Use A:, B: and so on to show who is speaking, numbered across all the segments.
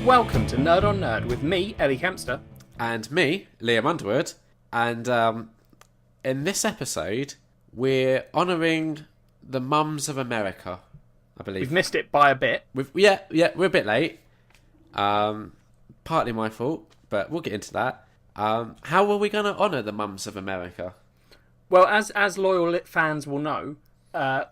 A: Welcome to Nerd on Nerd with me, Ellie Kempster.
B: And me, Liam Underwood. And in this episode, we're honouring the mums of America, I believe.
A: We've missed it by a bit.
B: We're a bit late. Partly my fault, but we'll get into that. How are we going to honour the mums of America?
A: Well, as loyal fans will know,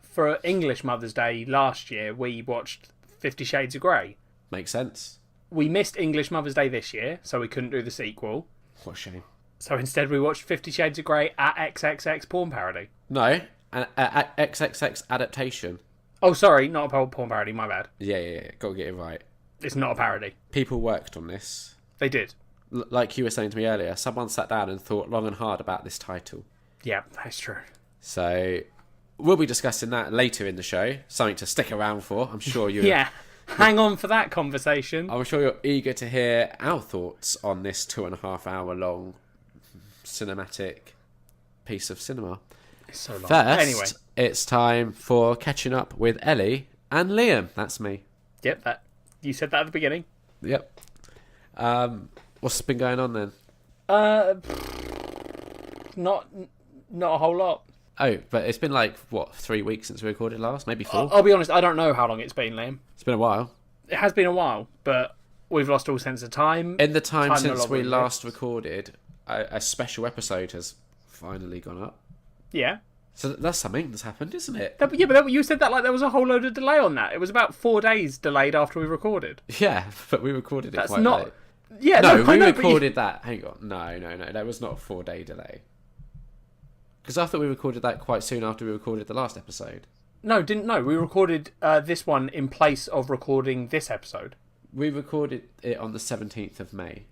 A: for English Mother's Day last year, we watched 50 Shades of Grey.
B: Makes sense.
A: We missed English Mother's Day this year, so we couldn't do the sequel.
B: What a shame.
A: So instead we watched 50 Shades of Grey at XXX porn parody.
B: No, an XXX adaptation.
A: Oh, sorry, not a porn parody, my bad.
B: Yeah. Got to get it right.
A: It's not a parody.
B: People worked on this.
A: They did.
B: Like you were saying to me earlier, someone sat down and thought long and hard about this title.
A: Yeah, that's true.
B: So we'll be discussing that later in the show. Something to stick around for. I'm sure you.
A: Yeah. Hang on for that conversation.
B: I'm sure you're eager to hear our thoughts on this 2.5 hour long cinematic piece of cinema.
A: It's so long.
B: First,
A: anyway,
B: it's time for catching up with Ellie and Liam. That's me.
A: Yep, you said that at the beginning.
B: Yep. What's been going on then?
A: Not a whole lot.
B: Oh, but it's been 3 weeks since we recorded last? Maybe 4?
A: I'll be honest, I don't know how long it's been, Liam.
B: It's been a while.
A: It has been a while, but we've lost all sense of time.
B: In the time since we last
A: exists.
B: recorded, a special episode has finally gone up.
A: Yeah.
B: So that's something that's happened, isn't it?
A: But you said that like there was a whole load of delay on that. It was about 4 days delayed after we recorded.
B: Yeah, but we recorded it
A: That's
B: quite
A: not...
B: late.
A: Yeah,
B: we recorded that. Hang on. No. That was not a 4-day delay. Because I thought we recorded that quite soon after we recorded the last episode.
A: No, didn't know. We recorded this one in place of recording this episode.
B: We recorded it on the 17th of May.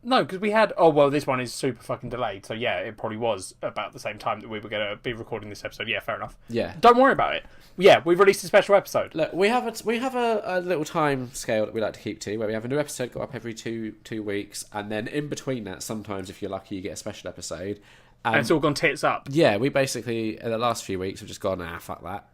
A: No, because we had... Oh, well, this one is super fucking delayed. So, yeah, it probably was about the same time that we were going to be recording this episode. Yeah, fair enough.
B: Yeah.
A: Don't worry about it. Yeah, we've released a special episode.
B: Look, we have a little time scale that we like to keep to, where we have a new episode go up every two weeks, and then in between that, sometimes if you're lucky, you get a special episode.
A: And it's all gone tits up.
B: Yeah, we basically, in the last few weeks, have just gone, fuck that.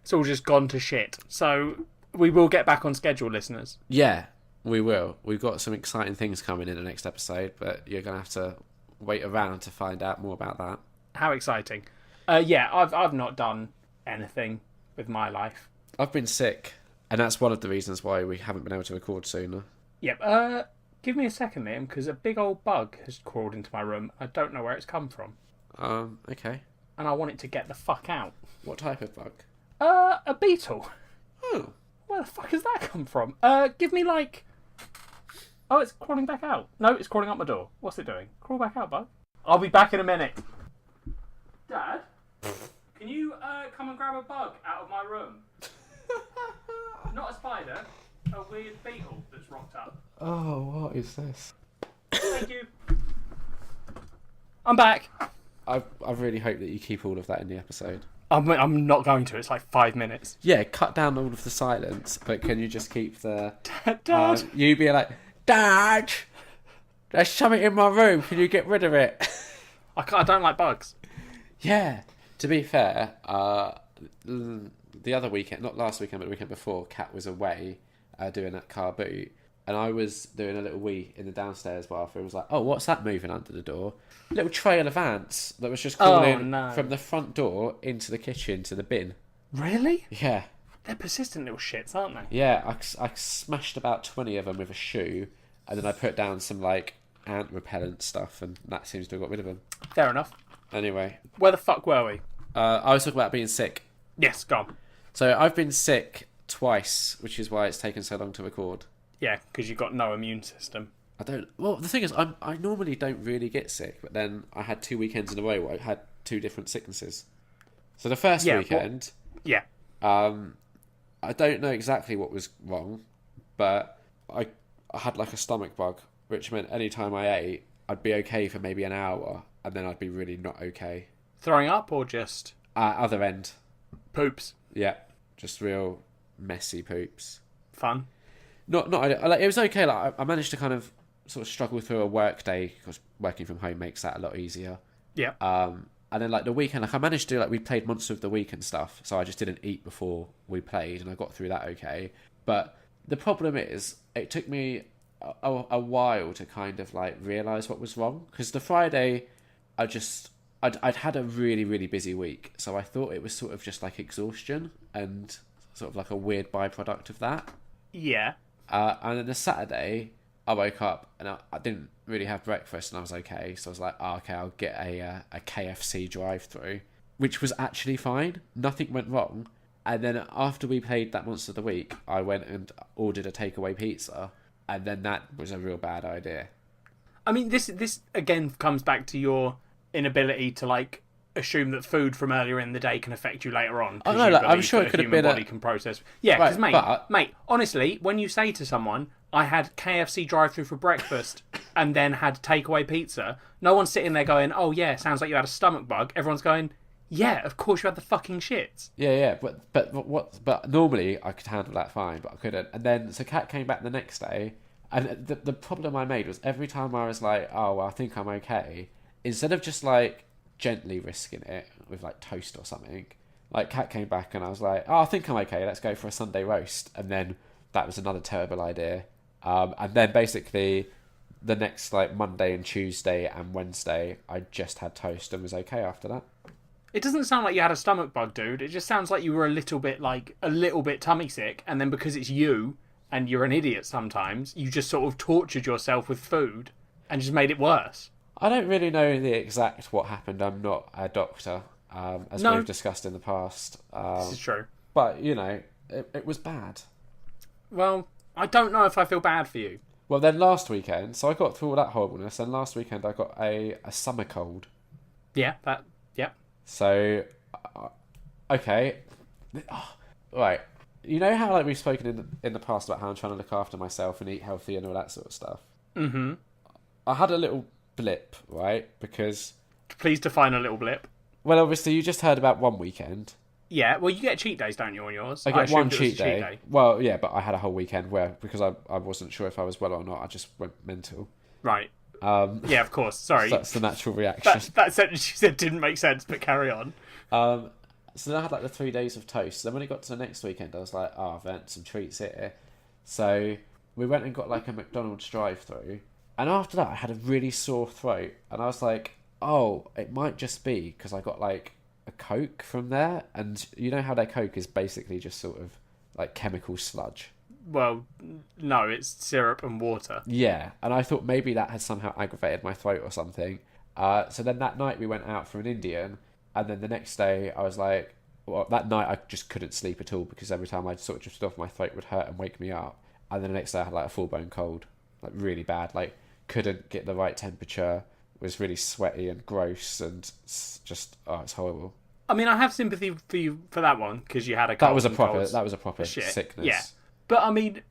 A: It's all just gone to shit. So, we will get back on schedule, listeners.
B: Yeah. We will. We've got some exciting things coming in the next episode, but you're going to have to wait around to find out more about that.
A: How exciting. Yeah, I've not done anything with my life.
B: I've been sick, and that's one of the reasons why we haven't been able to record sooner.
A: Yep. Give me a second, Liam, because a big old bug has crawled into my room. I don't know where it's come from.
B: Okay.
A: And I want it to get the fuck out.
B: What type of bug?
A: A beetle.
B: Oh.
A: Where the fuck has that come from? Give me Oh, it's crawling back out. No, it's crawling up my door. What's it doing? Crawl back out, bug. I'll be back in a minute. Dad, can you come and grab a bug out of my room? Not a spider, a weird beetle that's rocked up.
B: Oh, what is this?
A: Thank you. I'm back.
B: I really hope that you keep all of that in the episode.
A: I'm not going to. It's 5 minutes.
B: Yeah, cut down all of the silence, but can you just keep the...
A: Dad.
B: You be like, Dad, there's something in my room. Can you get rid of it?
A: I don't like bugs.
B: Yeah. To be fair, the other weekend, not last weekend, but the weekend before, Kat was away doing that car boot, and I was doing a little wee in the downstairs bathroom. I was like, oh, what's that moving under the door? A little trail of ants that was just crawling from the front door into the kitchen to the bin.
A: Really?
B: Yeah.
A: They're persistent little shits, aren't they?
B: Yeah, I smashed about 20 of them with a shoe, and then I put down some ant repellent stuff, and that seems to have got rid of them.
A: Fair enough.
B: Anyway.
A: Where the fuck were we?
B: I was talking about being sick.
A: Yes, go on.
B: So I've been sick twice, which is why it's taken so long to record.
A: Yeah, because you've got no immune system.
B: Well, the thing is, I normally don't really get sick, but then I had 2 weekends in a row where I had 2 different sicknesses. So the first weekend...
A: Yeah.
B: I don't know exactly what was wrong, but I had a stomach bug, which meant any time I ate, I'd be okay for maybe an hour, and then I'd be really not okay.
A: Throwing up or just...
B: Other end.
A: Poops.
B: Yeah, just real messy poops.
A: Fun.
B: Not it was okay. I managed to kind of sort of struggle through a work day because working from home makes that a lot easier.
A: Yeah.
B: And then the weekend, I managed to we played Monster of the Week and stuff, so I just didn't eat before we played, and I got through that okay. But the problem is, it took me a while to kind of like realise what was wrong. Because the Friday, I'd had a really, really busy week. So I thought it was sort of just like exhaustion and sort of like a weird byproduct of that.
A: Yeah.
B: And then the Saturday, I woke up and I didn't really have breakfast and I was okay. So I was like, oh, okay, I'll get a KFC drive-through, which was actually fine. Nothing went wrong. And then after we played that Monster of the Week, I went and ordered a takeaway pizza. And then that was a real bad idea.
A: I mean, this again comes back to your inability to like assume that food from earlier in the day can affect you later on.
B: Oh no, like, I'm sure it could have been
A: body can process. Yeah, because
B: right,
A: mate, honestly, when you say to someone, "I had KFC drive-through for breakfast and then had takeaway pizza," no one's sitting there going, "Oh yeah, sounds like you had a stomach bug." Everyone's going, "Yeah, of course you had the fucking shits."
B: Yeah, but normally I could handle that fine, but I couldn't. And then so Kat came back the next day, and the problem I made was every time I was like, "Oh, well, I think I'm okay," instead of just like gently risking it with like toast or something, like Kat came back and I was like, "Oh, I think I'm okay. Let's go for a Sunday roast," and then that was another terrible idea. And then basically the next like Monday and Tuesday and Wednesday, I just had toast and was okay after that.
A: It doesn't sound like you had a stomach bug, dude. It just sounds like you were a little bit tummy sick, and then because it's you and you're an idiot sometimes, you just sort of tortured yourself with food and just made it worse.
B: I don't really know the exact what happened. I'm not a doctor, as we've discussed in the past.
A: This is true.
B: But, you know, it was bad.
A: Well, I don't know if I feel bad for you.
B: Well, then last weekend, so I got through all that horribleness, and last weekend I got a summer cold.
A: Yeah.
B: So, okay. Right. You know how like we've spoken in the past about how I'm trying to look after myself and eat healthy and all that sort of stuff?
A: Mm-hmm.
B: I had a little blip, right? Because...
A: Please define a little blip.
B: Well, obviously, you just heard about one weekend.
A: Yeah, well, you get cheat days, don't you, on yours?
B: I get one cheat day. Well, yeah, but I had a whole weekend where, because I wasn't sure if I was well or not, I just went mental.
A: Right. Yeah, of course. Sorry.
B: So that's the natural reaction.
A: That sentence you said didn't make sense, but carry on.
B: So then I had like the 3 days of toast. Then when it got to the next weekend, I was like, oh, I've earned some treats here. So we went and got like a McDonald's drive-through. And after that, I had a really sore throat. And I was like, oh, it might just be because I got like a Coke from there. And you know how their Coke is basically just sort of like chemical sludge.
A: Well, no, it's syrup and water.
B: Yeah, and I thought maybe that had somehow aggravated my throat or something. So then that night we went out for an Indian, and then the next day I was like, well, that night I just couldn't sleep at all because every time I'd sort of drifted off, my throat would hurt and wake me up. And then the next day I had like a full-blown cold, like really bad, like couldn't get the right temperature, was really sweaty and gross, and just, oh, it's horrible.
A: I mean, I have sympathy for you for that one because you had a cold.
B: That was a proper
A: shit.
B: Sickness.
A: Yeah. But, I mean,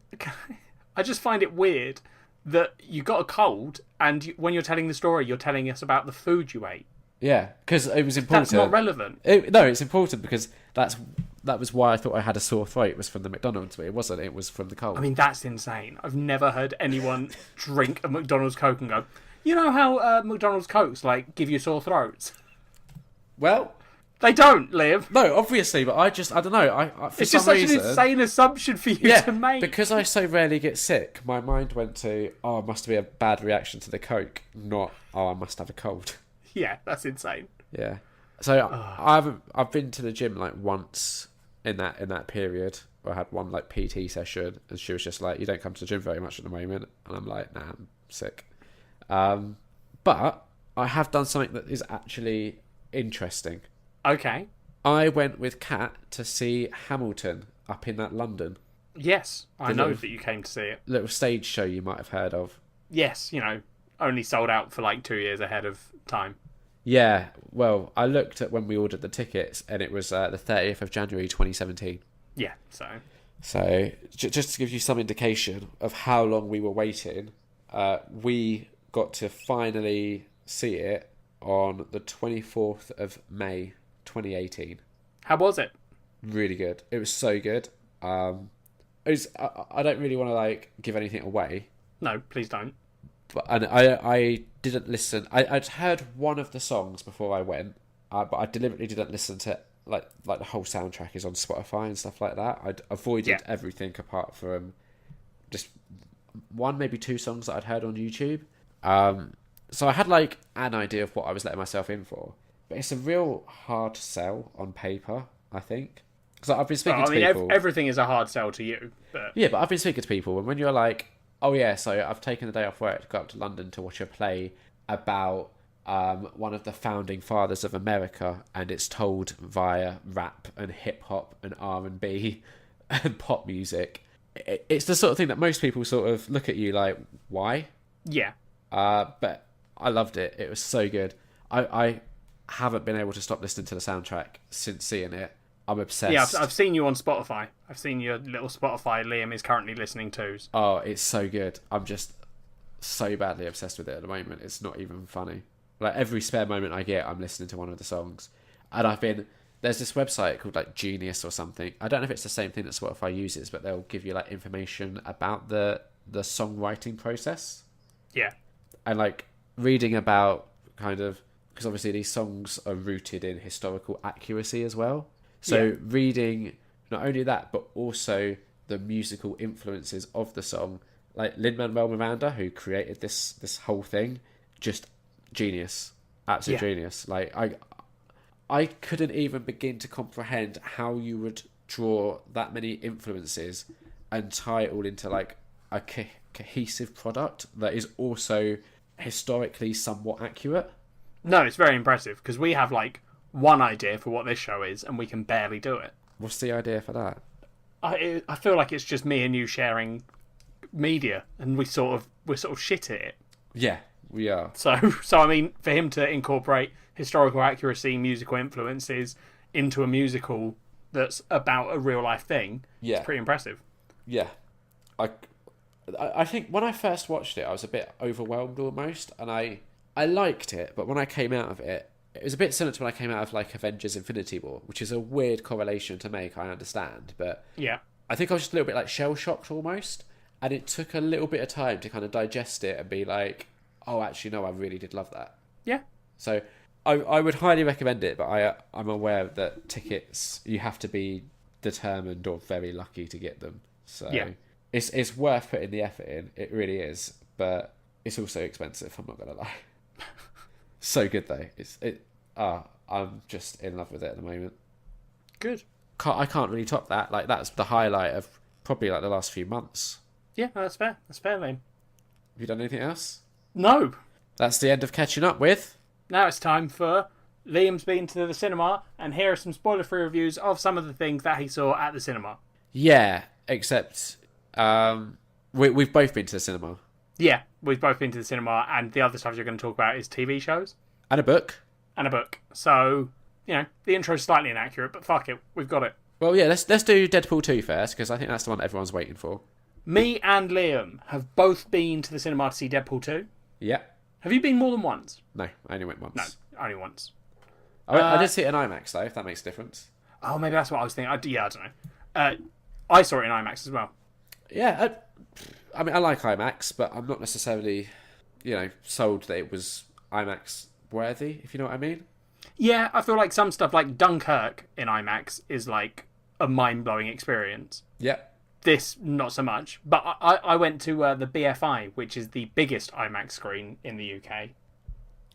A: I just find it weird that you got a cold and when you're telling the story, you're telling us about the food you ate.
B: Yeah, because it was important.
A: That's not relevant.
B: No, it's important because that was why I thought I had a sore throat, was from the McDonald's, but it wasn't. It was from the cold.
A: I mean, that's insane. I've never heard anyone drink a McDonald's Coke and go, you know how McDonald's Cokes, like, give you sore throats?
B: Well...
A: They don't, Liv.
B: No, obviously, but I don't know. For
A: it's just
B: some
A: such
B: reason,
A: an insane assumption for you to make.
B: Because I so rarely get sick, my mind went to, oh, it must be a bad reaction to the Coke, not, oh, I must have a cold.
A: Yeah, that's insane.
B: Yeah. So I've been to the gym like once in that period where I had one like PT session, and she was just like, you don't come to the gym very much at the moment, and I'm like, nah, I'm sick. But I have done something that is actually interesting.
A: Okay.
B: I went with Kat to see Hamilton up in that London.
A: Yes, I know that you came to see it.
B: Little stage show you might have heard of.
A: Yes, only sold out for like 2 years ahead of time.
B: Yeah, well, I looked at when we ordered the tickets, and it was the 30th of January 2017.
A: Yeah,
B: So, just to give you some indication of how long we were waiting, we got to finally see it on the 24th of May 2018.
A: How was it?
B: Really good. It was so good. I don't really want to like give anything away.
A: No, please don't.
B: But I didn't listen. I'd heard one of the songs before I went, but I deliberately didn't listen to like the whole soundtrack is on Spotify and stuff like that. I'd avoided everything apart from just one, maybe two songs that I'd heard on YouTube. So I had like an idea of what I was letting myself in for, but it's a real hard sell on paper, I think. Because I've been speaking to people.
A: Everything is a hard sell to you, but
B: yeah, but I've been speaking to people, and when you're like, oh yeah, so I've taken the day off work to go up to London to watch a play about one of the founding fathers of America, and it's told via rap and hip hop and R&B and pop music. It's the sort of thing that most people sort of look at you like, why?
A: yeah.
B: But I loved it. It was so good. I haven't been able to stop listening to the soundtrack since seeing it. I'm obsessed.
A: Yeah, I've seen you on Spotify. I've seen your little Spotify Liam is currently listening to.
B: Oh, it's so good. I'm just so badly obsessed with it at the moment. It's not even funny. Like every spare moment I get, I'm listening to one of the songs. And there's this website called like Genius or something. I don't know if it's the same thing that Spotify uses, but they'll give you like information about the songwriting process.
A: Yeah.
B: And like reading about kind of, because obviously these songs are rooted in historical accuracy as well. So reading not only that, but also the musical influences of the song. Like Lin-Manuel Miranda, who created this whole thing, just genius, absolute genius. Like I couldn't even begin to comprehend how you would draw that many influences and tie it all into like a cohesive product that is also historically somewhat accurate.
A: No, it's very impressive because we have like one idea for what this show is, and we can barely do it.
B: What's the idea for that?
A: I feel like it's just me and you sharing media, and we're sort of shit at it.
B: Yeah, we are.
A: So I mean, for him to incorporate historical accuracy, musical influences into a musical that's about a real life thing, it's pretty impressive.
B: Yeah, I think when I first watched it, I was a bit overwhelmed almost, and I liked it, but when I came out of it, it was a bit similar to when I came out of like Avengers Infinity War, which is a weird correlation to make, I understand, but
A: yeah,
B: I think I was just a little bit like shell-shocked almost, and it took a little bit of time to kind of digest it and be like, oh, actually, no, I really did love that.
A: Yeah.
B: So I would highly recommend it, but I'm aware that tickets, you have to be determined or very lucky to get them. So it's worth putting the effort in. It really is, but it's also expensive, I'm not going to lie. So good though. I'm just in love with it at the moment.
A: Good.
B: I can't really top that. Like that's the highlight of probably like the last few months.
A: Yeah, that's fair. That's fair, Liam.
B: Have you done anything else?
A: No.
B: That's the end of catching up with. Now
A: it's time for Liam's been to the cinema, and here are some spoiler-free reviews of some of the things that he saw at the cinema.
B: Yeah, except we've both been to the cinema.
A: Yeah, we've both been to the cinema, and the other stuff you're going to talk about is TV shows.
B: And a book.
A: So, the intro's slightly inaccurate, but fuck it, we've got it.
B: Well, yeah, let's do Deadpool 2 first, because I think that's the one everyone's waiting for.
A: Me and Liam have both been to the cinema to see Deadpool 2.
B: Yeah.
A: Have you been more than once?
B: No, I only went once.
A: No, only once.
B: I did see it in IMAX, though, if that makes a difference.
A: Oh, maybe that's what I was thinking. I don't know. I saw it in IMAX as well.
B: Yeah, I mean, I like IMAX, but I'm not necessarily, sold that it was IMAX worthy, if you know what I mean.
A: Yeah, I feel like some stuff like Dunkirk in IMAX is like a mind-blowing experience.
B: Yeah.
A: This, not so much. But I went to the BFI, which is the biggest IMAX screen in the UK.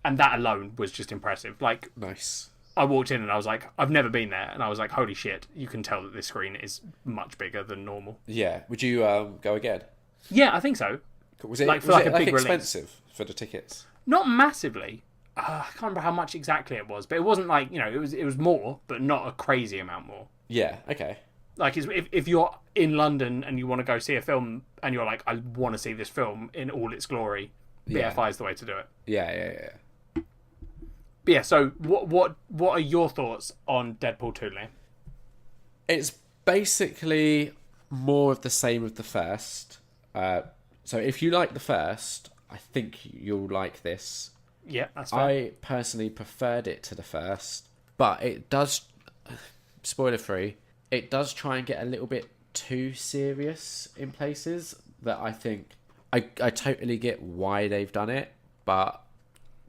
A: And that alone was just impressive. Like,
B: nice.
A: I walked in and I was like, I've never been there. And I was like, holy shit, you can tell that this screen is much bigger than normal.
B: Yeah. Would you go again?
A: Yeah, I think so.
B: Was it,
A: like, for a big
B: expensive
A: release.
B: For the tickets?
A: Not massively. I can't remember how much exactly it was. But it wasn't like, it was more, but not a crazy amount more.
B: Yeah, okay.
A: Like, if you're in London and you want to go see a film and you're like, I want to see this film in all its glory, BFI is the way to do it.
B: Yeah.
A: But yeah, so what are your thoughts on Deadpool 2, Liam?
B: It's basically more of the same of the first. So if you like the first, I think you'll like this.
A: Yeah, that's fair.
B: I personally preferred it to the first, but it does, spoiler free, it does try and get a little bit too serious in places that I think I totally get why they've done it, but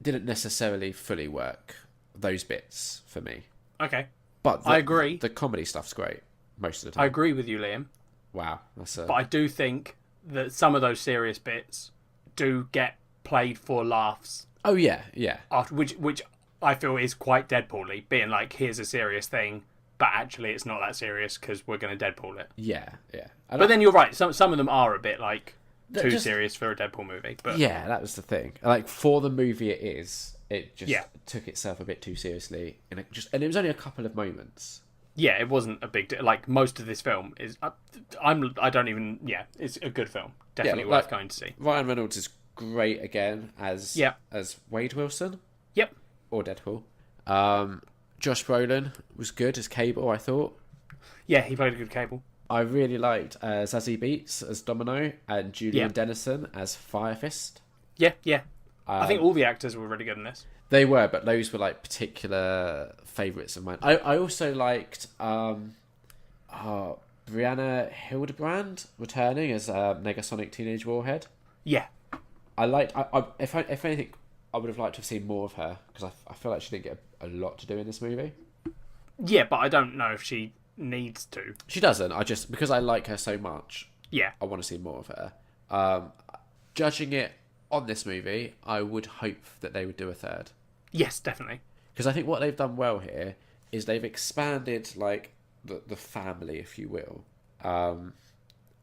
B: didn't necessarily fully work those bits for me.
A: Okay.
B: But
A: I agree.
B: The comedy stuff's great most of the time.
A: I agree with you, Liam.
B: Wow.
A: But I do think that some of those serious bits do get played for laughs.
B: Oh yeah, yeah.
A: After, which I feel is quite Deadpool-y, being like, here's a serious thing, but actually it's not that serious because we're going to Deadpool it.
B: Yeah, yeah.
A: But then you're right, some of them are a bit like too
B: just
A: serious for a Deadpool movie. But
B: yeah, that was the thing. Like for the movie it just
A: Yeah.
B: took itself a bit too seriously, and it was only a couple of moments.
A: yeah, it wasn't a big deal. Like most of this film is, I don't even. Yeah, it's a good film. Definitely worth going to see.
B: Ryan Reynolds is great again as Wade Wilson.
A: Yep.
B: Or Deadpool. Josh Brolin was good as Cable, I thought.
A: Yeah, he played a good Cable.
B: I really liked Zazie Beetz as Domino and Julian Dennison as Fire Fist.
A: Yeah, yeah. I think all the actors were really good in this.
B: They were, but those were like particular favourites of mine. I also liked Brianna Hildebrand returning as Negasonic Teenage Warhead.
A: Yeah.
B: I liked. If anything, I would have liked to have seen more of her because I feel like she didn't get a lot to do in this movie.
A: Yeah, but I don't know if she needs to.
B: She doesn't. Because I like her so much.
A: Yeah.
B: I want to see more of her. Judging it on this movie, I would hope that they would do a third.
A: Yes, definitely.
B: Because I think what they've done well here is they've expanded like the family, if you will,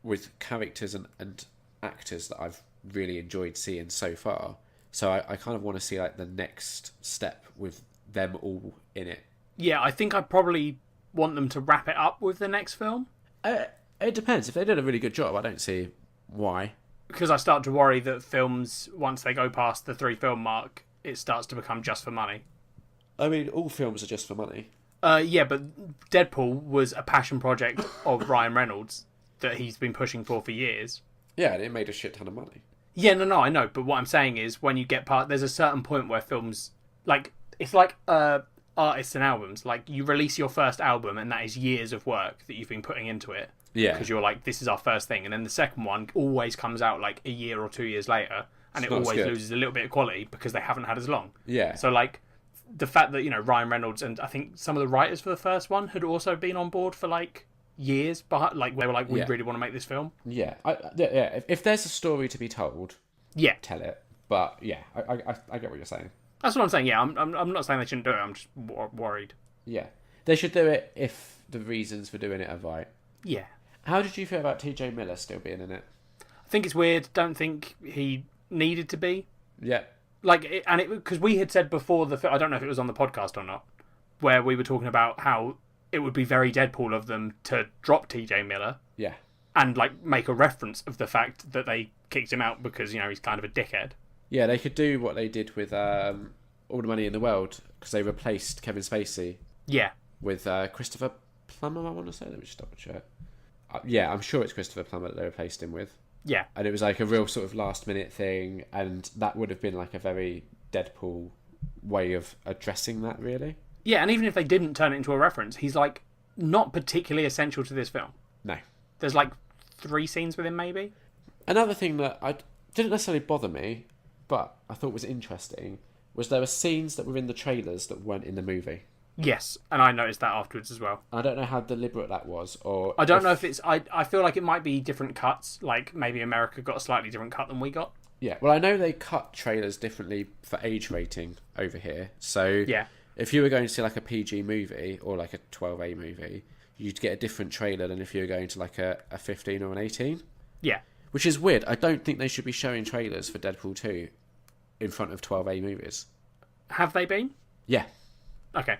B: with characters and actors that I've really enjoyed seeing so far. So I kind of want to see like the next step with them all in it.
A: Yeah, I think I probably want them to wrap it up with the next film.
B: It depends. If they did a really good job, I don't see why.
A: Because I start to worry that films, once they go past the 3-film mark, it starts to become just for money.
B: I mean, all films are just for money.
A: Yeah, but Deadpool was a passion project of Ryan Reynolds that he's been pushing for years.
B: Yeah, and it made a shit ton of money.
A: Yeah, no, I know. But what I'm saying is, when you get there's a certain point where films, like, it's like artists and albums. Like, you release your first album, and that is years of work that you've been putting into it.
B: Yeah.
A: Because you're like, this is our first thing. And then the second one always comes out like a year or 2 years later. And it always loses a little bit of quality because they haven't had as long.
B: Yeah.
A: So, like, the fact that, Ryan Reynolds and I think some of the writers for the first one had also been on board for, like, years. But, like, they were like, we really want to make this film.
B: Yeah. If there's a story to be told, tell it. But, yeah, I get what you're saying.
A: That's what I'm saying, yeah. I'm not saying they shouldn't do it. I'm just worried.
B: Yeah. They should do it if the reasons for doing it are right.
A: Yeah.
B: How did you feel about TJ Miller still being in it?
A: I think it's weird. Don't think he needed to be.
B: Yeah.
A: Like, because we had said before the film, I don't know if it was on the podcast or not, where we were talking about how it would be very Deadpool of them to drop TJ Miller.
B: Yeah.
A: And, like, make a reference of the fact that they kicked him out because, he's kind of a dickhead.
B: Yeah, they could do what they did with All the Money in the World, because they replaced Kevin Spacey.
A: Yeah.
B: With Christopher Plummer, I want to say. Let me just double check. Yeah, I'm sure it's Christopher Plummer that they replaced him with.
A: Yeah.
B: And it was like a real sort of last minute thing, and that would have been like a very Deadpool way of addressing that, really.
A: Yeah, and even if they didn't turn it into a reference, he's, like, not particularly essential to this film.
B: No.
A: There's, like, 3 scenes with him, maybe.
B: Another thing that I didn't necessarily bother me, but I thought was interesting, was there were scenes that were in the trailers that weren't in the movie.
A: Yes, and I noticed that afterwards as well.
B: I don't know how deliberate that was, or...
A: I don't know if it's... I feel like it might be different cuts, like maybe America got a slightly different cut than we got.
B: Yeah, well, I know they cut trailers differently for age rating over here, so...
A: Yeah.
B: If you were going to see like a PG movie, or like a 12A movie, you'd get a different trailer than if you were going to like a 15 or an 18.
A: Yeah.
B: Which is weird. I don't think they should be showing trailers for Deadpool 2 in front of 12A movies.
A: Have they been?
B: Yeah.
A: Okay.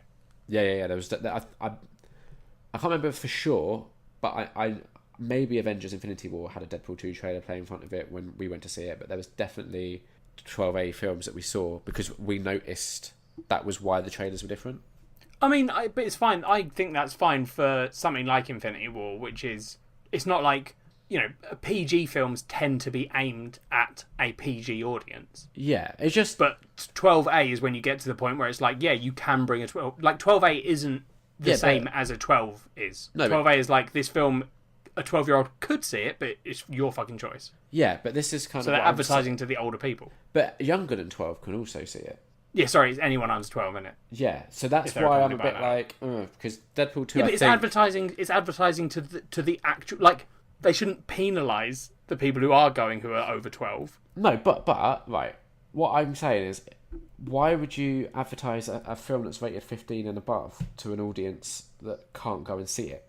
B: Yeah. There was I can't remember for sure, but I maybe Avengers Infinity War had a Deadpool 2 trailer play in front of it when we went to see it, but there was definitely 12A films that we saw because we noticed that was why the trailers were different.
A: I mean, but it's fine. I think that's fine for something like Infinity War, which is... It's not like, PG films tend to be aimed at a PG audience.
B: Yeah, it's just...
A: But 12A is when you get to the point where it's like, yeah, you can bring a 12... Like, 12A isn't the same as a 12 is. No, 12A is like, this film, a 12-year-old could see it, but it's your fucking choice.
B: Yeah, but this is kind
A: so
B: of...
A: So they're advertising to the older people.
B: But younger than 12 can also see it.
A: Yeah, sorry, it's anyone under 12, isn't it?
B: Yeah, so that's why I'm a bit like... because Deadpool 2,
A: yeah, but it's advertising to the actual... Like, they shouldn't penalise the people who are going who are over 12.
B: No, but right. What I'm saying is, why would you advertise a film that's rated 15 and above to an audience that can't go and see it?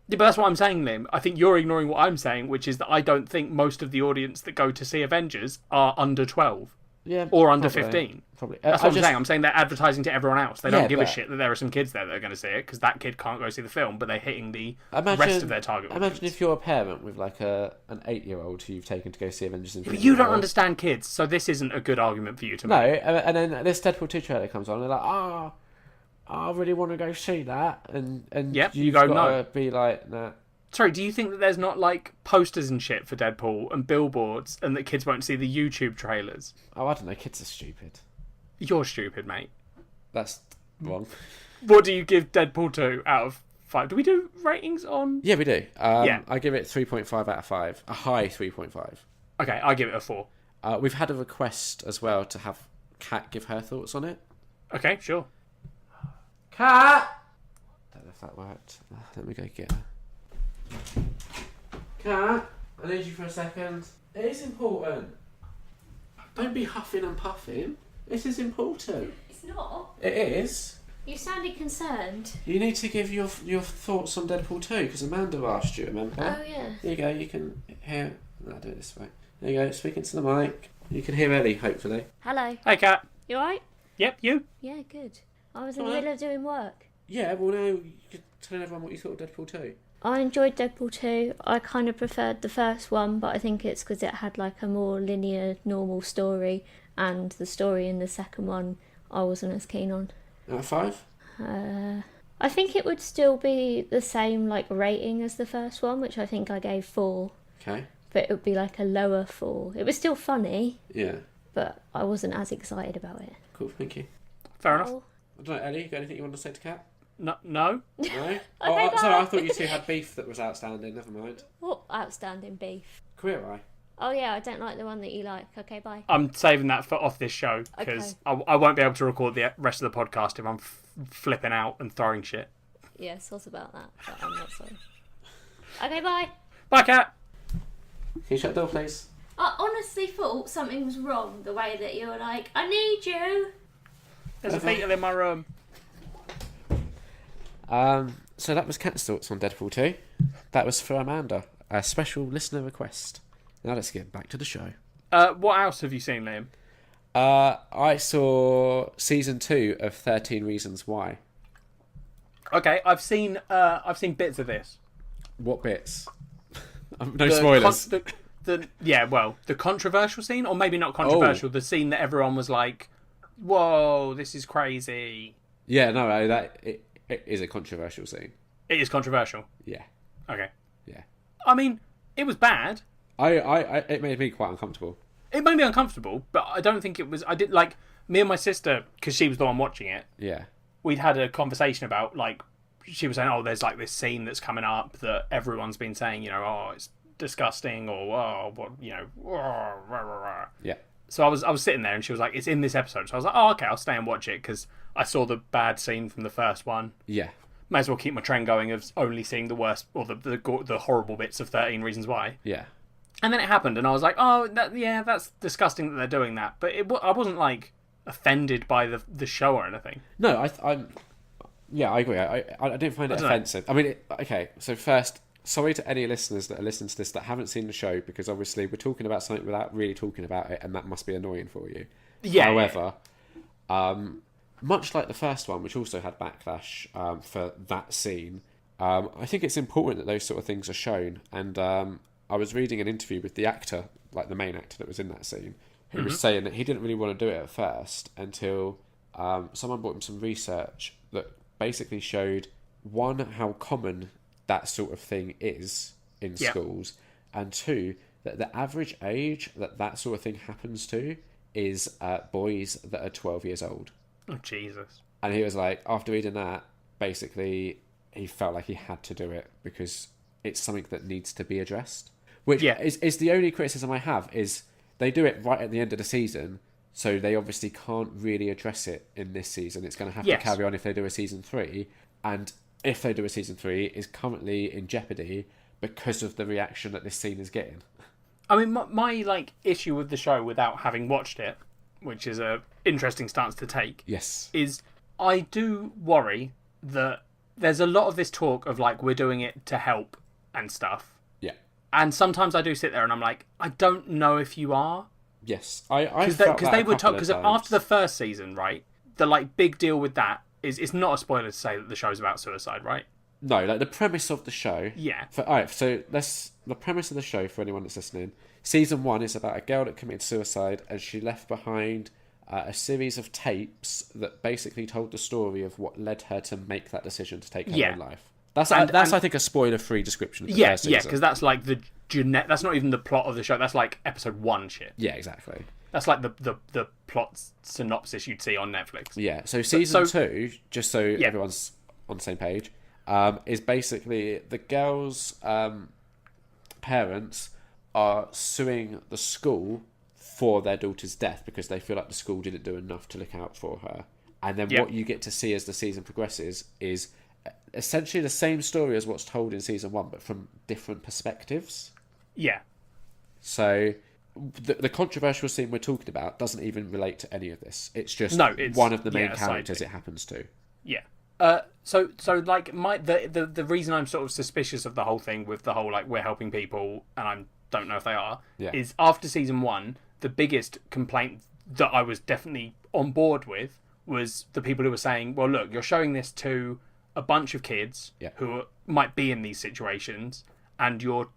A: Yeah, but that's what I'm saying, Liam. I think you're ignoring what I'm saying, which is that I don't think most of the audience that go to see Avengers are under 12.
B: Yeah,
A: or under
B: probably,
A: 15.
B: Probably.
A: That's what I'm saying. I'm saying they're advertising to everyone else. They don't give a shit that there are some kids there that are going to see it, because that kid can't go see the film, but they're hitting the rest of their target audience.
B: Imagine if you're a parent with like an 8-year-old who you've taken to go see Avengers Infinity
A: But you don't understand kids, so this isn't a good argument for you to make.
B: No, and then this Deadpool 2 trailer comes on, and they're like, I really want to go see that, and
A: yep,
B: you've
A: you go,
B: got
A: no.
B: to be like, nah.
A: Sorry, do you think that there's not, like, posters and shit for Deadpool and billboards and that kids won't see the YouTube trailers?
B: Oh, I don't know, kids are stupid.
A: You're stupid, mate.
B: That's wrong.
A: What do you give Deadpool 2 out of 5? Do we do ratings on...
B: Yeah, we do.
A: Yeah.
B: I give it 3.5 out of 5. A high 3.5.
A: Okay, I give it a 4.
B: We've had a request as well to have Kat give her thoughts on it.
A: Okay, sure.
B: Kat! Don't know if that worked. Let me go get her. Kat, I need you for a second. It is important. Don't be huffing and puffing. This is important.
C: It's not.
B: It is.
C: You sounded concerned.
B: You need to give your thoughts on Deadpool 2 because Amanda asked you, remember?
C: Oh, yeah.
B: There you go, you can hear... No, I'll do it this way. There you go, speaking to the mic. You can hear Ellie, hopefully.
C: Hello.
A: Hey, Kat.
C: You alright?
A: Yep, you?
C: Yeah, good. I was in the middle of doing work.
B: Yeah, well now you could tell everyone what you thought of Deadpool 2.
C: I enjoyed Deadpool 2. I kind of preferred the first one, but I think it's because it had like a more linear, normal story, and the story in the second one I wasn't as keen on.
B: Out of 5?
C: I think it would still be the same like rating as the first one, which I think I gave 4.
B: Okay.
C: But it would be like a lower 4. It was still funny.
B: Yeah.
C: But I wasn't as excited about it.
B: Cool, thank you.
A: Fair enough.
B: I don't know, Ellie, you got anything you want to say to Kat?
A: No?
B: No?
C: Okay,
B: Sorry,
C: bye.
B: I thought you two had beef that was outstanding, never mind.
C: What outstanding beef?
B: Queer Eye.
C: Oh yeah, I don't like the one that you like. Okay, bye.
A: I'm saving that for off this show, because I won't be able to record the rest of the podcast if I'm flipping out and throwing shit.
C: Yeah, soz about that, but I'm not sorry. Okay, bye.
A: Bye, Kat.
B: Can you shut the door, please?
C: I honestly thought something was wrong the way that you were like, I need you.
A: There's a beetle in my room.
B: So that was Kat's thoughts on Deadpool 2. That was for Amanda, a special listener request. Now let's get back to the show.
A: What else have you seen, Liam?
B: I saw season 2 of 13 Reasons Why.
A: Okay, I've seen bits of this.
B: What bits? No spoilers.
A: The controversial scene, or maybe not controversial, the scene that everyone was like, whoa, this is crazy.
B: Yeah, no, it is a controversial scene.
A: It is controversial.
B: Yeah.
A: Okay.
B: Yeah.
A: I mean, it was bad.
B: It made me quite uncomfortable.
A: It made me uncomfortable, but I don't think it was... I did, like, me and my sister, because she was the one watching it,
B: Yeah.
A: we'd had a conversation about, like, she was saying, oh, there's, like, this scene that's coming up that everyone's been saying, you know, oh, it's disgusting, or, oh, what, you know, rah, rah, rah, rah.
B: Yeah.
A: So I was sitting there, and she was like, it's in this episode. So I was like, oh, okay, I'll stay and watch it, because I saw the bad scene from the first one.
B: Yeah.
A: May as well keep my trend going of only seeing the worst, or the horrible bits of 13 Reasons Why.
B: Yeah.
A: And then it happened, and I was like, oh, that's disgusting that they're doing that. But I wasn't, like, offended by the show or anything.
B: No, I agree. I didn't find it offensive. I mean, okay, so first, sorry to any listeners that are listening to this that haven't seen the show, because obviously we're talking about something without really talking about it, and that must be annoying for you.
A: Yeah.
B: However, much like the first one, which also had backlash for that scene, I think it's important that those sort of things are shown. And I was reading an interview with the actor, like the main actor that was in that scene, who was saying that he didn't really want to do it at first until someone brought him some research that basically showed, one, how common that sort of thing is in schools, and two, that the average age that sort of thing happens to is boys that are 12 years old.
A: Oh, Jesus.
B: And he was like, after reading that, basically, he felt like he had to do it because it's something that needs to be addressed. Which is the only criticism I have, is they do it right at the end of the season, so they obviously can't really address it in this season. It's going to have to carry on if they do a season 3. And if they do a season 3, is currently in jeopardy because of the reaction that this scene is getting.
A: I mean, my like issue with the show without having watched it, which is a interesting stance to take,
B: Yes.
A: is I do worry that there's a lot of this talk of like we're doing it to help and stuff.
B: Yeah.
A: And sometimes I do sit there and I'm like, I don't know if you are.
B: Yes. I
A: Because
B: felt that
A: they
B: a
A: were
B: couple
A: told,
B: of
A: because
B: times.
A: after the first season, right, the like big deal with that is it's not a spoiler to say that the show's about suicide, right?
B: No, like the premise of the show.
A: Yeah.
B: Alright, so the premise of the show for anyone that's listening. Season 1 is about a girl that committed suicide, and she left behind a series of tapes that basically told the story of what led her to make that decision to take her own life. That's I think a spoiler-free description of the first season.
A: Yeah, because that's like the that's not even the plot of the show. That's like episode 1 shit.
B: Yeah, exactly.
A: That's like the plot synopsis you'd see on Netflix.
B: Yeah, so season 2, just so everyone's on the same page, is basically the girl's parents are suing the school for their daughter's death because they feel like the school didn't do enough to look out for her. And then what you get to see as the season progresses is essentially the same story as what's told in season 1, but from different perspectives.
A: Yeah.
B: So the controversial scene we're talking about doesn't even relate to any of this. It's just
A: it's
B: one of the main characters it happens to.
A: Yeah. So like the reason I'm sort of suspicious of the whole thing with the whole like we're helping people and I don't know if they are is after season 1 the biggest complaint that I was definitely on board with was the people who were saying, well, look, you're showing this to a bunch of kids who might be in these situations and you're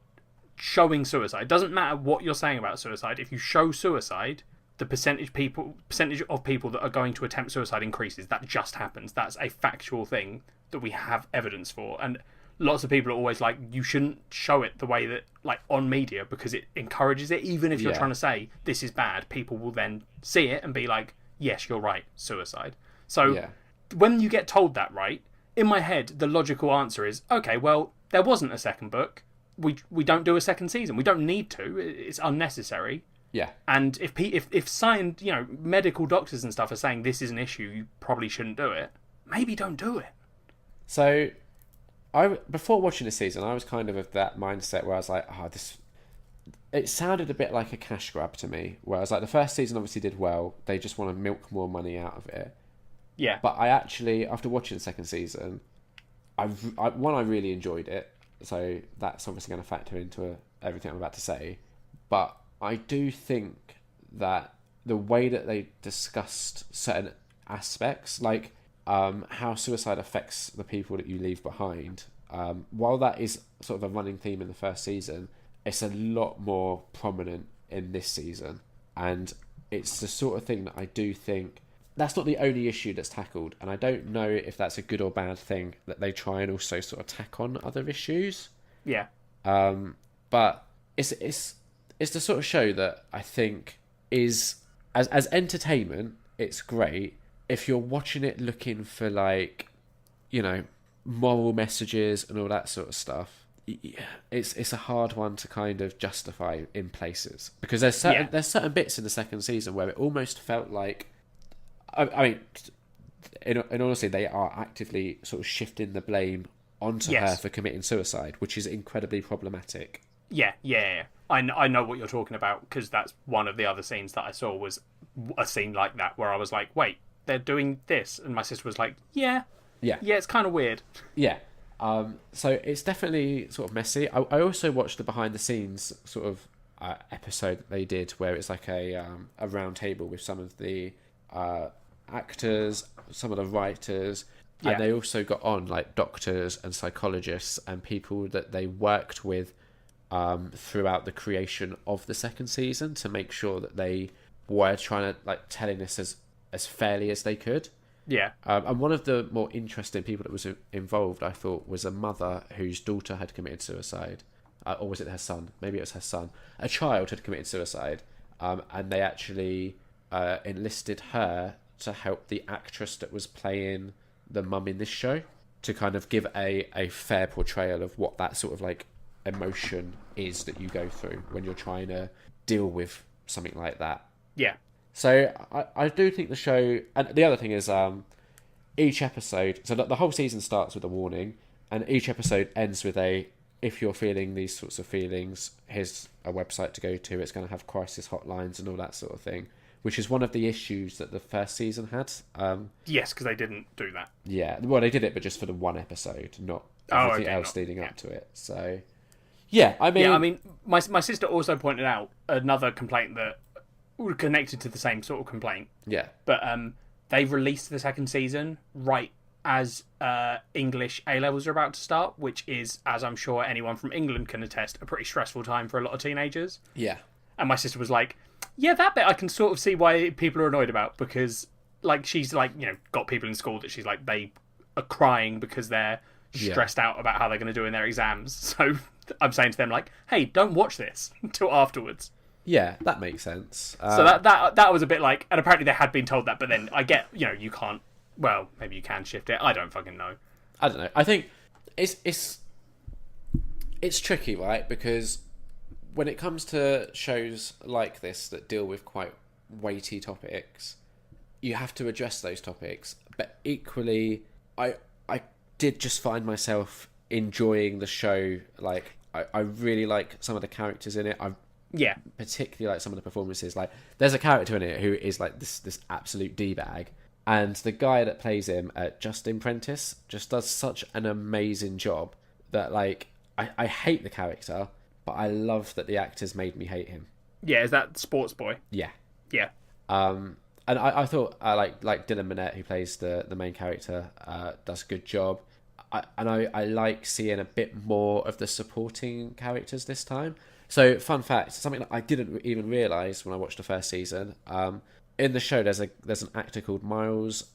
A: showing suicide. It doesn't matter what you're saying about suicide. If you show suicide, the percentage of people that are going to attempt suicide increases. That just happens. That's a factual thing that we have evidence for. And lots of people are always like, you shouldn't show it the way that, like, on media because it encourages it. Even if you're trying to say this is bad, people will then see it and be like, yes, you're right, suicide. So when you get told that, right, in my head, the logical answer is, okay, well, there wasn't a second book. We don't do a second season. We don't need to. It's unnecessary.
B: Yeah.
A: And if science, medical doctors and stuff are saying this is an issue, you probably shouldn't do it. Maybe don't do it.
B: So, before watching the season, I was kind of that mindset where I was like, it sounded a bit like a cash grab to me. Where I was like, the first season obviously did well. They just want to milk more money out of it.
A: Yeah.
B: But I actually, after watching the second season, I really enjoyed it. So that's obviously going to factor into everything I'm about to say. But I do think that the way that they discussed certain aspects, like how suicide affects the people that you leave behind, while that is sort of a running theme in the first season, it's a lot more prominent in this season. And it's the sort of thing that I do think that's not the only issue that's tackled, and I don't know if that's a good or bad thing that they try and also sort of tack on other issues.
A: Yeah.
B: But it's the sort of show that I think is as entertainment, it's great. If you're watching it looking for moral messages and all that sort of stuff, it's a hard one to kind of justify in places because there's certain bits in the second season where it almost felt like. I mean, in honesty, they are actively sort of shifting the blame onto her for committing suicide, which is incredibly problematic.
A: Yeah. I know what you're talking about because that's one of the other scenes that I saw was a scene like that where I was like, wait, they're doing this, and my sister was like, yeah, it's kind of weird. Yeah.
B: So it's definitely sort of messy. I also watched the behind the scenes sort of episode that they did where it's like a round table with some of the actors, some of the writers, and they also got on like doctors and psychologists and people that they worked with throughout the creation of the second season to make sure that they were trying to like telling this as fairly as they could.
A: Yeah.
B: And one of the more interesting people that was involved, I thought, was a mother whose daughter had committed suicide. Or was it her son? Maybe it was her son. A child had committed suicide. And they actually enlisted her to help the actress that was playing the mum in this show to kind of give a fair portrayal of what that sort of like emotion is that you go through when you're trying to deal with something like that.
A: Yeah.
B: So I do think the show, and the other thing is each episode, so the whole season starts with a warning and each episode ends with a if you're feeling these sorts of feelings, here's a website to go to. It's going to have crisis hotlines and all that sort of thing, which is one of the issues that the first season had.
A: Yes, because they didn't do that.
B: Yeah, well, they did it, but just for the one episode, not everything else leading up to it. So, yeah, I mean,
A: my sister also pointed out another complaint that connected to the same sort of complaint.
B: Yeah,
A: but they released the second season right as English A-levels are about to start, which is, as I'm sure anyone from England can attest, a pretty stressful time for a lot of teenagers.
B: Yeah.
A: And my sister was like, yeah, that bit I can sort of see why people are annoyed about, because like she's like, you know, got people in school that she's like, they are crying because they're stressed out about how they're going to do in their exams. So I'm saying to them like, hey, don't watch this until afterwards.
B: Yeah, that makes sense.
A: So that was a bit like, and apparently they had been told that, but then I get, you know, you can't. Well, maybe you can shift it. I don't fucking know.
B: I don't know. I think it's tricky, right? Because when it comes to shows like this that deal with quite weighty topics, you have to address those topics. But equally, I did just find myself enjoying the show. Like, I really like some of the characters in it.
A: Yeah.
B: Particularly like some of the performances. Like, there's a character in it who is like this absolute D-bag. And the guy that plays him, Justin Prentice, just does such an amazing job that, like, I hate the character, but I love that the actors made me hate him.
A: Yeah, is that Sports Boy?
B: Yeah.
A: Yeah.
B: And I thought, like Dylan Minnette, who plays the main character, does a good job. I like seeing a bit more of the supporting characters this time. So, fun fact, something that I didn't even realise when I watched the first season, in the show, there's an actor called Miles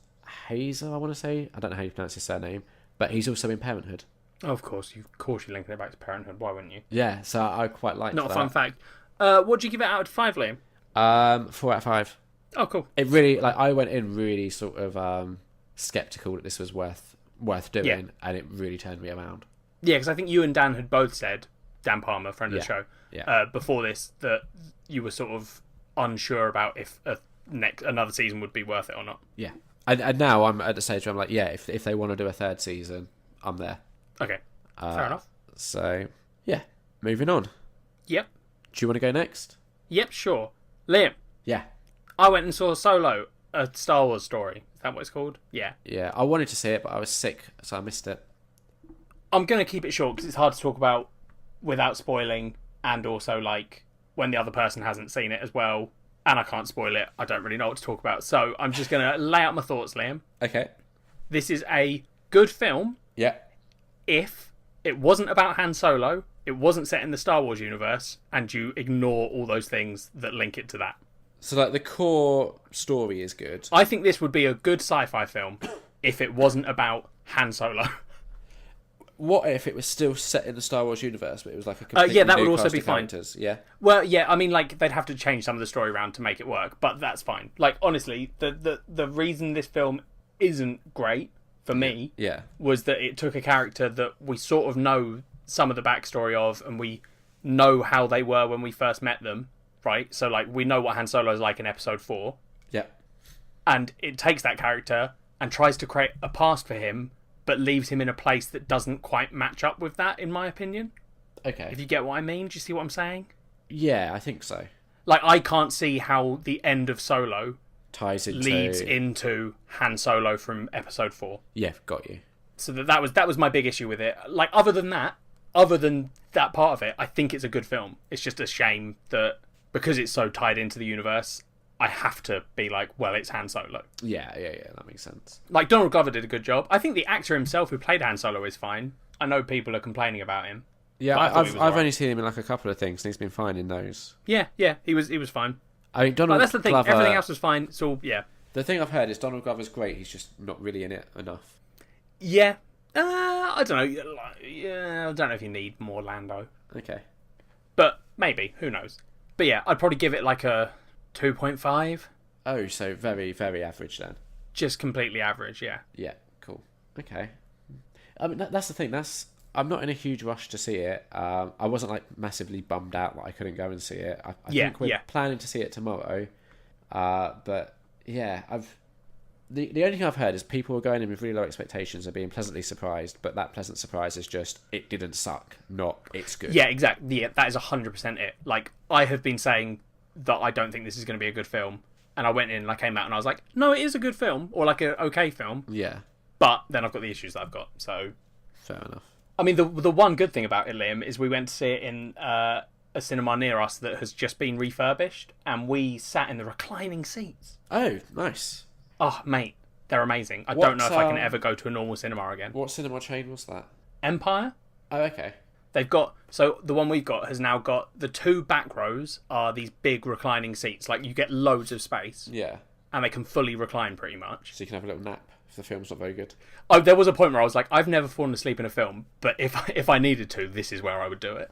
B: Hazer, I want to say. I don't know how you pronounce his surname, but he's also in Parenthood.
A: Oh, of course, you're linking it back to Parenthood. Why wouldn't you?
B: Yeah, so I quite like that.
A: Not a fun fact. What do you give it out of 5, Liam?
B: 4 out of 5.
A: Oh, cool.
B: It really, like, I went in really sort of skeptical that this was worth doing, and it really turned me around.
A: Yeah, because I think you and Dan had both said, Dan Palmer, friend of the show, before this, that you were sort of unsure about if another season would be worth it or not.
B: Yeah. And now I'm at the stage where I'm like, yeah, if they want to do a third season, I'm there.
A: Okay. Fair enough.
B: So, yeah. Moving on.
A: Yep.
B: Do you want to go next?
A: Yep, sure. Liam.
B: Yeah.
A: I went and saw Solo, a Star Wars story. Is that what it's called? Yeah.
B: Yeah. I wanted to see it, but I was sick, so I missed it.
A: I'm going to keep it short because it's hard to talk about without spoiling, and also, like, when the other person hasn't seen it as well. And I can't spoil it. I don't really know what to talk about. So I'm just going to lay out my thoughts, Liam.
B: Okay.
A: This is a good film.
B: Yeah.
A: If it wasn't about Han Solo, it wasn't set in the Star Wars universe, and you ignore all those things that link it to that.
B: So, like, the core story is good.
A: I think this would be a good sci-fi film if it wasn't about Han Solo.
B: What if it was still set in the Star Wars universe, but it was like a completely
A: yeah, that would
B: new
A: also
B: cast
A: be
B: of
A: fine.
B: characters? Yeah.
A: Well, yeah, I mean, like, they'd have to change some of the story around to make it work, but that's fine. Like, honestly, the reason this film isn't great, for me, was that it took a character that we sort of know some of the backstory of, and we know how they were when we first met them, right? So, like, we know what Han Solo's like in Episode 4.
B: Yeah.
A: And it takes that character and tries to create a past for him, but leaves him in a place that doesn't quite match up with that, in my opinion.
B: Okay.
A: If you get what I mean, do you see what I'm saying?
B: Yeah, I think so.
A: Like, I can't see how the end of Solo leads
B: into
A: into Han Solo from Episode 4.
B: Yeah, got you.
A: So that was my big issue with it. Like, other than that part of it, I think it's a good film. It's just a shame that because it's so tied into the universe, I have to be like, well, it's Han Solo.
B: Yeah, that makes sense.
A: Like, Donald Glover did a good job. I think the actor himself who played Han Solo is fine. I know people are complaining about him.
B: Yeah, I've only seen him in like a couple of things, and he's been fine in those.
A: Yeah, he was fine.
B: I mean, Donald
A: But that's the thing.
B: Glover,
A: Everything else was fine. It's all
B: The thing I've heard is Donald Glover's great. He's just not really in it enough.
A: Yeah. I don't know. Yeah, I don't know if you need more Lando.
B: Okay.
A: But maybe. Who knows? But yeah, I'd probably give it like a 2.5.
B: Oh, so very, very average then.
A: Just completely average, yeah.
B: Yeah, cool. Okay. I mean, that's the thing. I'm not in a huge rush to see it. I wasn't like massively bummed out that I couldn't go and see it. I think we're planning to see it tomorrow. But yeah, the only thing I've heard is people are going in with really low expectations and being pleasantly surprised, but that pleasant surprise is just it didn't suck, not it's good.
A: Yeah, exactly. Yeah, that is 100% it. Like, I have been saying that I don't think this is going to be a good film, and I went in and I came out and I was like, no, it is a good film, or like an okay film.
B: Yeah.
A: But then I've got the issues that I've got. So
B: Fair enough.
A: I mean, the one good thing about it, Liam, is we went to see it in a cinema near us that has just been refurbished, and we sat in the reclining seats.
B: Oh, nice.
A: Oh, mate, they're amazing. I
B: What,
A: don't know if I can ever go to a normal cinema again.
B: What cinema chain was that?
A: Empire?
B: Oh, okay.
A: They've got... So the one we've got has now got... The 2 back rows are these big reclining seats. Like, you get loads of space.
B: Yeah.
A: And they can fully recline pretty much.
B: So you can have a little nap if the film's not very good.
A: Oh, there was a point where I was like, I've never fallen asleep in a film, but if I needed to, this is where I would do it.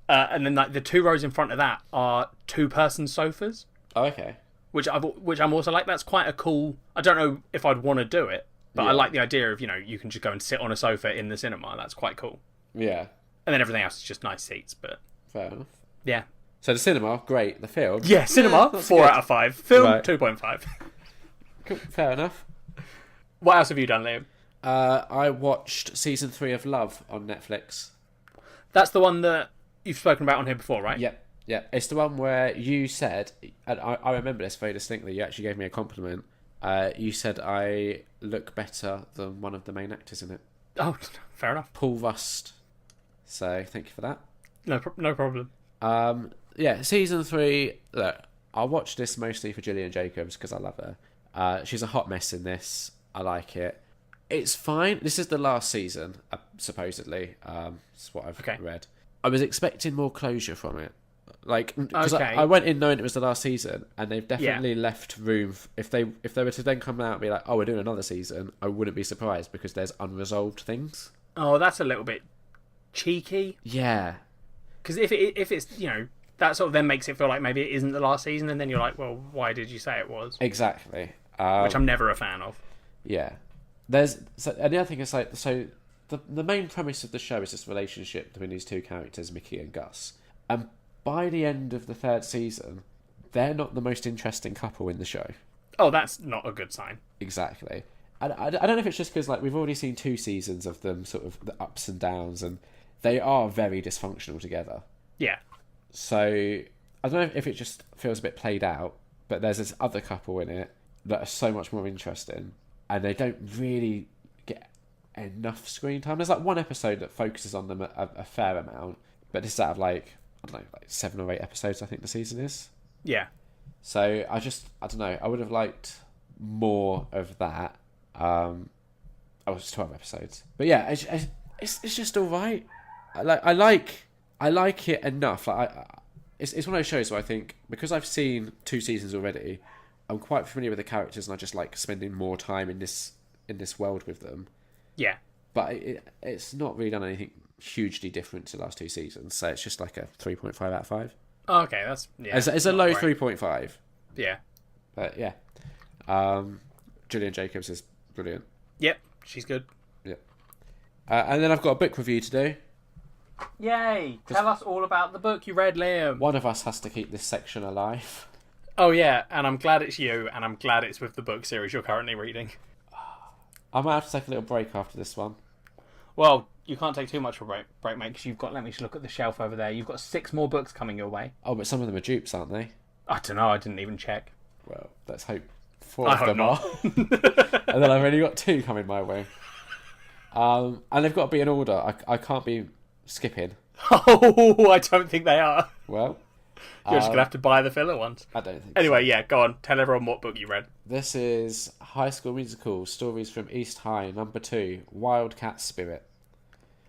A: And then like the 2 rows in front of that are 2-person sofas.
B: Oh, okay.
A: Which I'm also like, that's quite a cool... I don't know if I'd want to do it, but
B: Yeah.
A: I like the idea of, you can just go and sit on a sofa in the cinema. That's quite cool.
B: Yeah.
A: And then everything else is just nice seats, but...
B: Fair enough.
A: Yeah.
B: So the cinema, great. The film?
A: Yeah, cinema,
B: not so
A: 4
B: good.
A: out of 5. Film,
B: Right.
A: 2.5.
B: Cool. Fair enough.
A: What else have you done, Liam?
B: I watched season 3 of Love on Netflix.
A: That's the one that you've spoken about on here before, right?
B: Yep. Yeah, it's the one where you said, and I remember this very distinctly, you actually gave me a compliment. You said I look better than one of the main actors in it.
A: Oh, fair enough.
B: Paul Rust. So, thank you for that.
A: No problem.
B: Yeah, season 3, look, I watched this mostly for Gillian Jacobs because I love her. She's a hot mess in this. I like it. It's fine. This is the last season, supposedly. That's what I've read. I was expecting more closure from it. Like, because I went in knowing it was the last season, and they've definitely left room. If they were to then come out and be like, "Oh, we're doing another season," I wouldn't be surprised because there's unresolved things.
A: Oh, that's a little bit cheeky.
B: Yeah,
A: because if it's that sort of then makes it feel like maybe it isn't the last season, and then you're like, well, why did you say it was?
B: Exactly.
A: Which I'm never a fan of.
B: Yeah, and the other thing is like the main premise of the show is this relationship between these 2 characters, Mickey and Gus, and by the end of the 3rd season, they're not the most interesting couple in the show.
A: Oh, that's not a good sign.
B: Exactly. I don't know if it's just because like we've already seen 2 seasons of them, sort of the ups and downs, and they are very dysfunctional together.
A: Yeah.
B: So I don't know if it just feels a bit played out, but there's this other couple in it that are so much more interesting, and they don't really get enough screen time. There's like one episode that focuses on them a fair amount, but this is out of like, I don't know, like 7 or 8 episodes I think the season is.
A: Yeah.
B: So I don't know, I would have liked more of that. Oh, it's 12 episodes. But yeah, it's just alright. I like it enough. Like it's one of those shows where I think, because I've seen 2 seasons already, I'm quite familiar with the characters and I just like spending more time in this world with them.
A: Yeah.
B: But it's not really done anything hugely different to the last 2 seasons, so it's just like a 3.5 out of 5.
A: Oh, okay, that's... Yeah,
B: it's a low 3.5.
A: Yeah.
B: But yeah. Gillian Jacobs is brilliant.
A: Yep, she's good.
B: Yep. And then I've got a book review to do.
A: Yay! Tell us all about the book you read, Liam.
B: One of us has to keep this section alive.
A: Oh yeah, and I'm glad it's you, and I'm glad it's with the book series you're currently reading.
B: I might have to take a little break after this one.
A: Well, you can't take too much of a break, mate, because you've got... Let me just look at the shelf over there. You've got 6 more books coming your way.
B: Oh, but some of them are dupes, aren't they?
A: I don't know, I didn't even check.
B: Well, let's hope 4
A: I
B: of
A: hope
B: them
A: not.
B: are. And then I've only got 2 coming my way. And they've got to be in order. I can't be skipping.
A: Oh, I don't think they are.
B: Well,
A: You're just going to have to buy the filler ones.
B: I don't think
A: Anyway, yeah, go on. Tell everyone what book you read.
B: This is High School Musical, Stories from East High, number 2, Wildcat Spirit.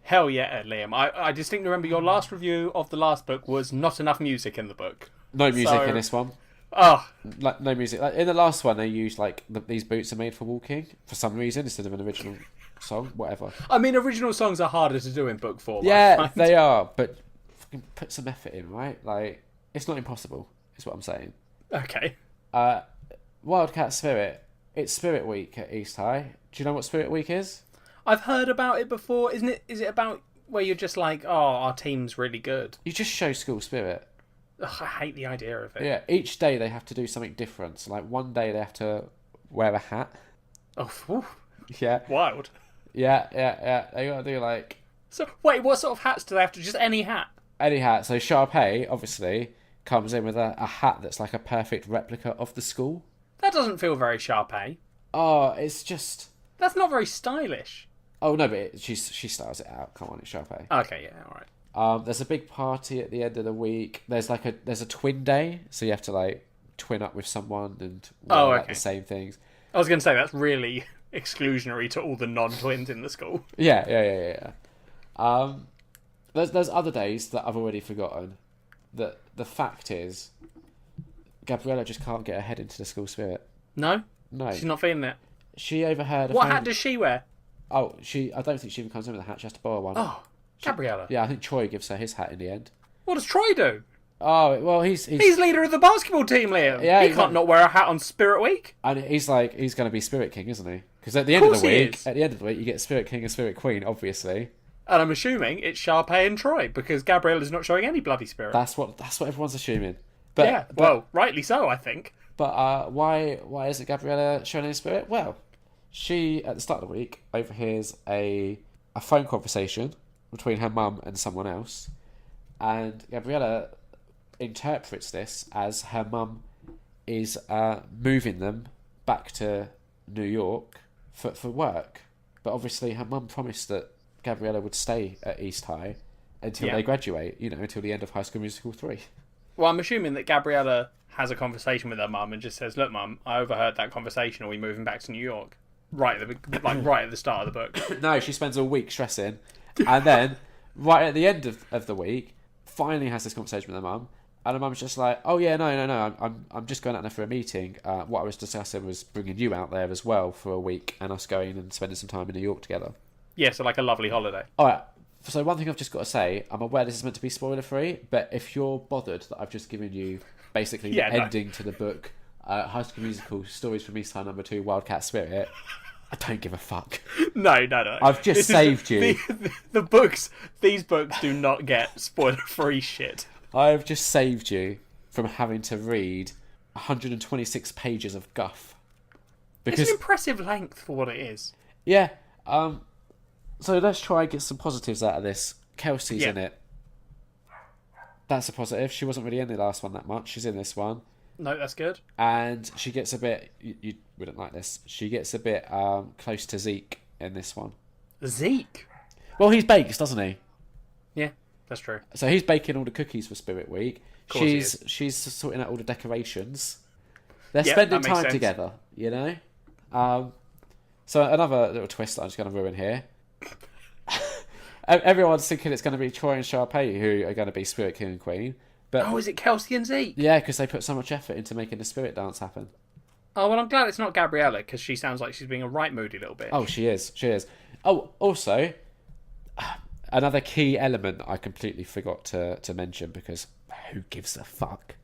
A: Hell yeah, Liam. I distinctly remember your last review of the last book was not enough music in the book.
B: No music in this one.
A: Oh.
B: Like, no music. Like, in the last one, they used, like, these boots are made for walking, for some reason, instead of an original song, whatever.
A: I mean, original songs are harder to do in book form.
B: Yeah, they are, but fucking put some effort in, right? Like, it's not impossible, is what I'm saying.
A: Okay.
B: Wildcat Spirit. It's Spirit Week at East High. Do you know what Spirit Week is?
A: I've heard about it before. Isn't it? Is it about where you're just like, oh, our team's really good?
B: You just show school spirit.
A: Ugh, I hate the idea of it.
B: Yeah, each day they have to do something different. So, like, one day they have to wear a hat.
A: Oh, whew,
B: Yeah,
A: wild.
B: yeah. They gotta do like
A: So, wait, what sort of hats do they have to... Just any hat?
B: any hat. So Sharpay, obviously, comes in with a hat that's like a perfect replica of the school.
A: That doesn't feel very Sharpay.
B: Oh, it's just...
A: That's not very stylish.
B: Oh, no, but she styles it out. Come on, it's Sharpay.
A: Okay, yeah, all right.
B: There's a big party at the end of the week. There's a twin day, so you have to like twin up with someone and wear like,
A: okay.
B: the same things.
A: I was going to say, that's really exclusionary to all the non-twins in the school.
B: Yeah. There's other days that I've already forgotten. That the fact is, Gabriella just can't get her head into the school spirit.
A: No?
B: No,
A: She's not feeling it.
B: she overheard.
A: What hat does she wear?
B: Oh, I don't think she even comes in with a hat. She has to borrow one.
A: Oh, Gabriella.
B: Yeah, I think Troy gives her his hat in the end.
A: What does Troy do?
B: Oh well, he's
A: leader of the basketball team, Liam.
B: Yeah,
A: he
B: he's
A: can't not wear a hat on Spirit Week.
B: and he's going to be Spirit King, isn't he? Because at the end of the
A: Course he
B: week,
A: is.
B: you get Spirit King and Spirit Queen, obviously.
A: And I'm assuming it's Sharpay and Troy because Gabriella's not showing any bloody spirit.
B: That's what everyone's assuming. But
A: Yeah, well, rightly so, I think.
B: But why isn't Gabriella showing any spirit? Well, she at the start of the week overhears a phone conversation between her mum and someone else, and Gabriella interprets this as her mum is moving them back to New York for work. But obviously her mum promised that Gabriella would stay at East High until they graduate, until the end of High School Musical 3.
A: Well, I'm assuming that Gabriella has a conversation with her mum and just says, "Look, mum, I overheard that conversation. Are we moving back to New York?" Right at the start of the book.
B: No, she spends a week stressing, and then right at the end of the week, finally has this conversation with her mum, and her mum's just like, "Oh yeah, no, I'm just going out there for a meeting. What I was discussing was bringing you out there as well for a week, and us going and spending some time in New York together."
A: Yeah, so like a lovely holiday.
B: All right. So one thing I've just got to say, I'm aware this is meant to be spoiler free, but if you're bothered that I've just given you basically the ending to the book, High School Musical Stories from East High #2, Wildcat Spirit, I don't give a fuck.
A: No.
B: I've just saved you.
A: These books do not get spoiler free shit.
B: I've just saved you from having to read 126 pages of guff.
A: It's an impressive length for what it is.
B: Yeah. So let's try and get some positives out of this. Kelsey's in it. That's a positive. She wasn't really in the last one that much. She's in this one.
A: No, that's good.
B: And she gets a bit... You wouldn't like this. She gets a bit close to Zeke in this one.
A: Zeke?
B: Well, he's bakes, doesn't he?
A: Yeah, that's true.
B: So he's baking all the cookies for Spirit Week.
A: Of course he is.
B: She's sorting out all the decorations. They're spending
A: that makes
B: time
A: sense.
B: together, So another little twist that I'm just going to ruin here. Everyone's thinking it's going to be Troy and Sharpay who are going to be Spirit King and Queen. But
A: is it Kelsey and Zeke?
B: yeah, because they put so much effort into making the spirit dance happen.
A: Oh, well, I'm glad it's not Gabriella, because she sounds like she's being a right moody little bitch.
B: Oh, she is. Oh, also, another key element I completely forgot to mention, because who gives a fuck?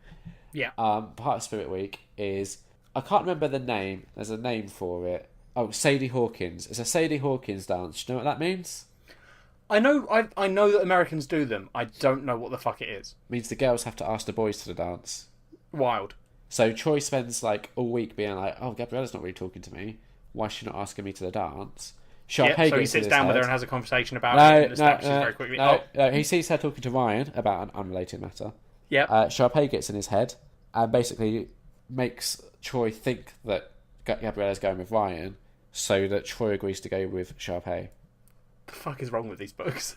A: Yeah.
B: Part of Spirit Week is, I can't remember the name. There's a name for it. Oh, Sadie Hawkins. It's a Sadie Hawkins dance. Do you know what that means?
A: I know that Americans do them. I don't know what the fuck it is.
B: It means the girls have to ask the boys to the dance.
A: Wild.
B: So Troy spends like all week being like, "Oh, Gabriella's not really talking to me. Why is she not asking me to the dance?"
A: Sharpay so he sits down with her and has a conversation about it and establishes very quickly.
B: No, he sees her talking to Ryan about an unrelated matter.
A: Yeah.
B: Sharpay gets in his head and basically makes Troy think that Gabriella's going with Ryan, so that Troy agrees to go with Sharpay.
A: The fuck is wrong with these books?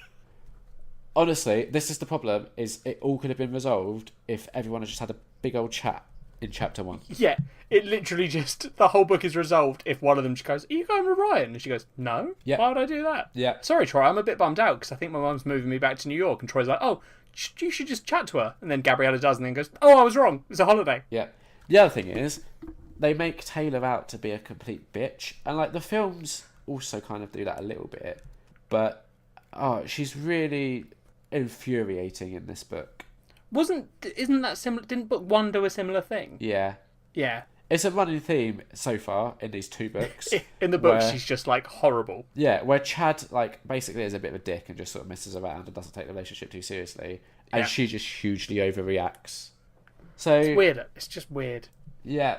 B: Honestly, this is the problem, is it all could have been resolved if everyone had just had a big old chat in chapter 1.
A: Yeah, it literally just, the whole book is resolved if one of them just goes, "Are you going with Ryan?" And she goes, "No."
B: Yeah.
A: Why would I do that?
B: Yeah.
A: Sorry, Troy, I'm a bit bummed out because I think my mum's moving me back to New York. And Troy's like, "Oh, you should just chat to her." And then Gabriella does and then goes, "Oh, I was wrong. It's a holiday."
B: Yeah. The other thing is, they make Taylor out to be a complete bitch. And like the films also kind of do that a little bit. But she's really infuriating in this book.
A: Isn't that similar? Didn't book 1 do a similar thing?
B: Yeah.
A: Yeah.
B: It's a running theme so far in these 2 books.
A: In the book, she's just like horrible.
B: Yeah, where Chad like basically is a bit of a dick and just sort of messes around and doesn't take the relationship too seriously, and she just hugely overreacts. So
A: it's weird. It's just weird.
B: Yeah,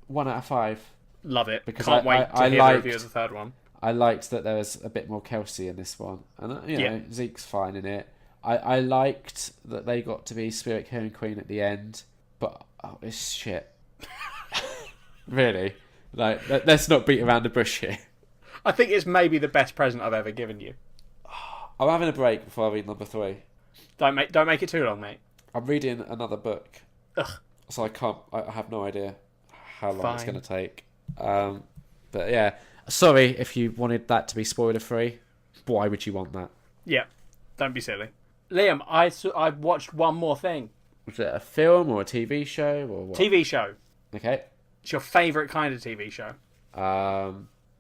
B: 1 out of 5.
A: Love it.
B: Because
A: Can't wait to hear the review of the third one.
B: I liked that there was a bit more Kelsey in this one. And, you know, Zeke's fine in it. I liked that they got to be Spirit King and Queen at the end. But, it's shit. Really? Like, let's not beat around the bush here.
A: I think it's maybe the best present I've ever given you.
B: I'm having a break before I read number 3.
A: Don't make it too long, mate.
B: I'm reading another book.
A: Ugh.
B: So I have no idea how long it's
A: Fine.
B: going to take. But yeah, sorry if you wanted that to be spoiler free. Why would you want that?
A: Yeah, don't be silly. Liam, I watched one more thing.
B: Was it a film or a TV show or what?
A: TV show.
B: Okay.
A: It's your favourite kind of TV show.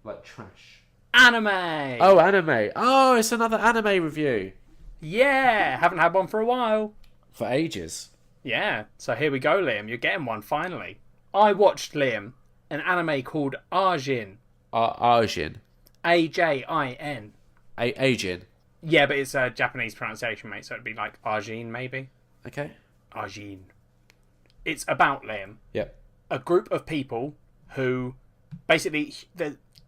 B: Like trash.
A: Anime!
B: Oh, anime. Oh, it's another anime review.
A: Yeah! Haven't had one for a while.
B: For ages.
A: Yeah, so here we go, Liam. You're getting one, finally. I watched, Liam, an anime called Arjin.
B: Arjin.
A: Ajin.
B: Ajin.
A: Yeah, but it's a Japanese pronunciation, mate, so it'd be like Arjin, maybe.
B: Okay.
A: Arjin. It's about, Liam,
B: Yep.
A: a group of people who basically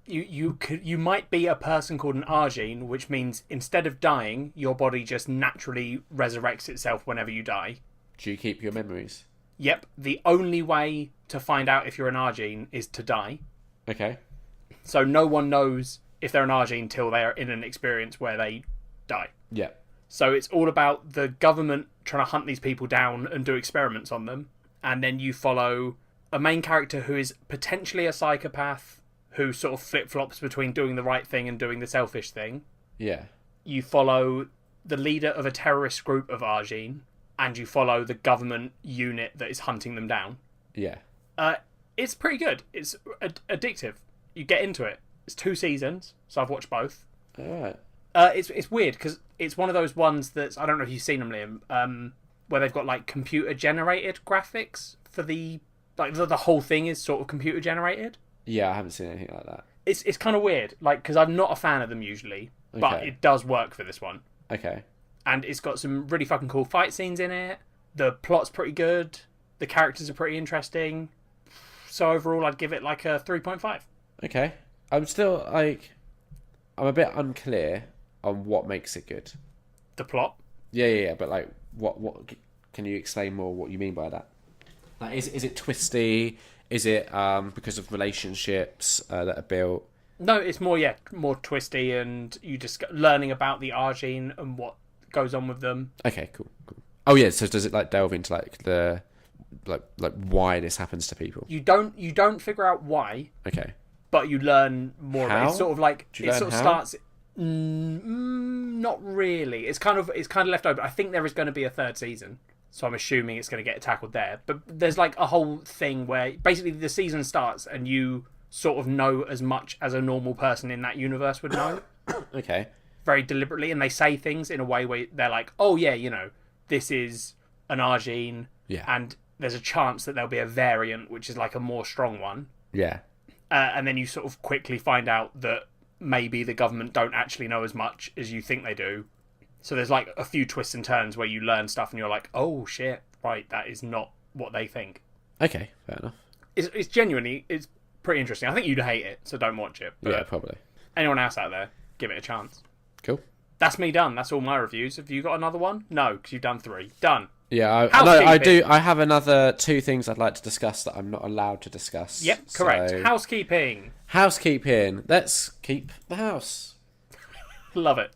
A: you might be a person called an Arjin, which means instead of dying, your body just naturally resurrects itself whenever you die.
B: Do you keep your memories?
A: Yep, the only way to find out if you're an Arjin is to die.
B: Okay.
A: So no one knows if they're an Arjin until they are in an experience where they die.
B: Yeah.
A: So it's all about the government trying to hunt these people down and do experiments on them. And then you follow a main character who is potentially a psychopath, who sort of flip-flops between doing the right thing and doing the selfish thing.
B: Yeah.
A: You follow the leader of a terrorist group of Arjin, and you follow the government unit that is hunting them down.
B: Yeah.
A: It's pretty good. It's addictive. You get into it. It's 2 seasons, so I've watched both.
B: Alright.
A: It's weird because it's one of those ones that's, I don't know if you've seen them, Liam, where they've got like computer generated graphics for the whole thing is sort of computer generated.
B: Yeah, I haven't seen anything like that.
A: It's kind of weird, like, because I'm not a fan of them usually, but
B: Okay.
A: it does work for this one.
B: Okay.
A: And it's got some really fucking cool fight scenes in it. The plot's pretty good. The characters are pretty interesting. So overall, I'd give it like a 3.5.
B: Okay. I'm still like, I'm a bit unclear on what makes it good.
A: The plot?
B: Yeah. But like, what? Can you explain more what you mean by that? Like, is it twisty? Is it because of relationships that are built?
A: No, it's more twisty, and you just learning about the Arjin and what goes on with them.
B: Okay, cool. Oh yeah, so does it like delve into like the like why this happens to people?
A: You don't figure out why,
B: Okay.
A: but you learn more.
B: How?
A: It's sort of like
B: Do you
A: it
B: learn
A: sort of
B: how?
A: starts. Not really. It's kind of left open. I think there is going to be a 3rd season, so I'm assuming it's going to get tackled there. But there's like a whole thing where basically the season starts and you sort of know as much as a normal person in that universe would know.
B: Okay.
A: Very deliberately, and they say things in a way where they're like, oh yeah, you know, this is an Arjin,
B: Yeah.
A: and there's a chance that there'll be a variant, which is like a more strong one.
B: Yeah.
A: And then you sort of quickly find out that maybe the government don't actually know as much as you think they do. So there's like a few twists and turns where you learn stuff and you're like, oh shit, right, that is not what they think.
B: Okay, fair enough.
A: It's genuinely, it's pretty interesting. I think you'd hate it, so don't watch it. But
B: Yeah, probably.
A: anyone else out there, give it a chance.
B: Cool.
A: That's me done. That's all my reviews. Have you got another one? No, because you've done 3. Done.
B: Yeah, I
A: Housekeeping.
B: do. I have another 2 things I'd like to discuss that I'm not allowed to discuss.
A: Yep, correct.
B: So,
A: Housekeeping.
B: housekeeping. Let's keep the house.
A: Love it.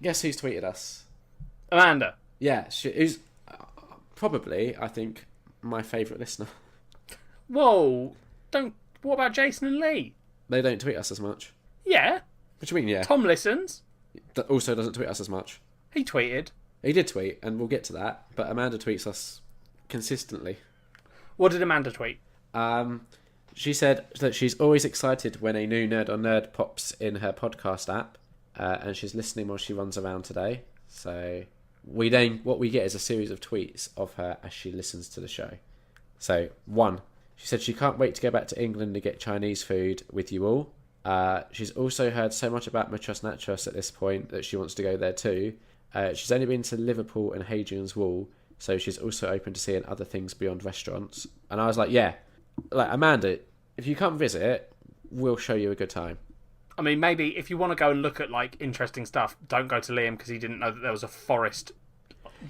B: Guess who's tweeted us?
A: Amanda.
B: Yeah, who's probably, I think, my favourite listener.
A: Whoa. What about Jason and Lee?
B: They don't tweet us as much.
A: Yeah.
B: What do you mean, yeah?
A: Tom listens.
B: That also doesn't tweet us as much.
A: He tweeted.
B: He did tweet, and we'll get to that, but Amanda tweets us consistently.
A: What did Amanda tweet?
B: She said that she's always excited when a new Nerd on Nerd pops in her podcast app, and she's listening while she runs around today. So what we get is a series of tweets of her as she listens to the show. So 1, she said she can't wait to go back to England to get Chinese food with you all. She's also heard so much about Machos Nachos at this point that she wants to go there too. She's only been to Liverpool and Hadrian's Wall, so she's also open to seeing other things beyond restaurants. And I was like, yeah, like Amanda, if you come visit, we'll show you a good time.
A: I mean, maybe if you want to go and look at like interesting stuff, don't go to Liam because he didn't know that there was a forest.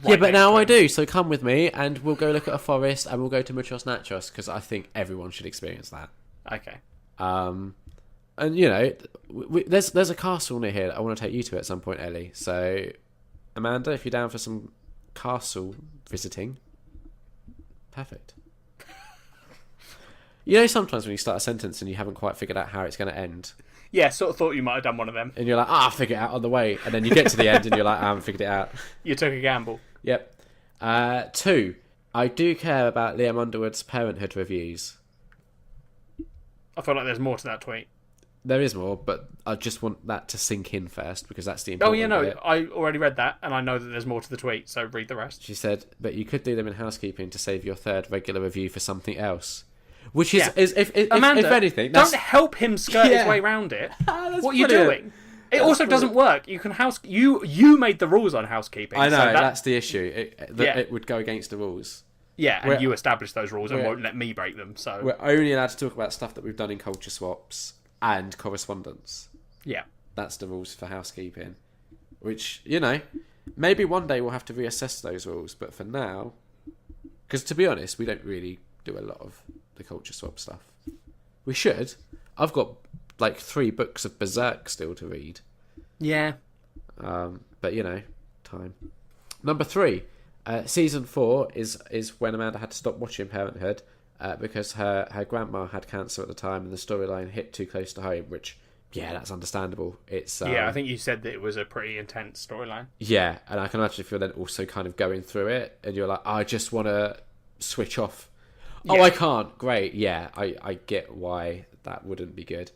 B: Yeah, but now I do. So come with me, and we'll go look at a forest, and we'll go to Muchos Nachos because I think everyone should experience that.
A: Okay.
B: And you know, there's a castle near here that I want to take you to at some point, Ellie. So, Amanda, if you're down for some castle visiting, perfect. You know, sometimes when you start a sentence and you haven't quite figured out how it's going to end.
A: Yeah, sort of thought you might have done one of them.
B: And you're like, I'll figure it out on the way. And then you get to the end and you're like, I haven't figured it out.
A: You took a gamble.
B: Yep. 2, I do care about Liam Underwood's Parenthood reviews.
A: I feel like there's more to that tweet.
B: There is more, but I just want that to sink in first because that's the important bit.
A: I already read that, and I know that there's more to the tweet, so read the rest.
B: She said, but you could do them in housekeeping to save your 3rd regular review for something else. Which is, if
A: Amanda,
B: if anything... That's...
A: don't help him skirt his way around it. What are you doing? It also doesn't work. You can you made the rules on housekeeping.
B: I know,
A: so
B: that's the issue. It would go against the rules.
A: Yeah, and you established those rules and won't let me break them. So
B: we're only allowed to talk about stuff that we've done in culture swaps and correspondence.
A: Yeah.
B: That's the rules for housekeeping. Which, you know, maybe one day we'll have to reassess those rules. But for now... Because to be honest, we don't really do a lot of the culture swap stuff. We should. I've got like 3 books of Berserk still to read.
A: Yeah.
B: But, you know, time. Number 3... season 4 is when Amanda had to stop watching Parenthood because her grandma had cancer at the time and the storyline hit too close to home, which, yeah, that's understandable. It's
A: I think you said that it was a pretty intense storyline.
B: Yeah, and I can imagine if you're then also kind of going through it and you're like, I just want to switch off. Yeah. Oh, I can't. Great. Yeah, I get why that wouldn't be good.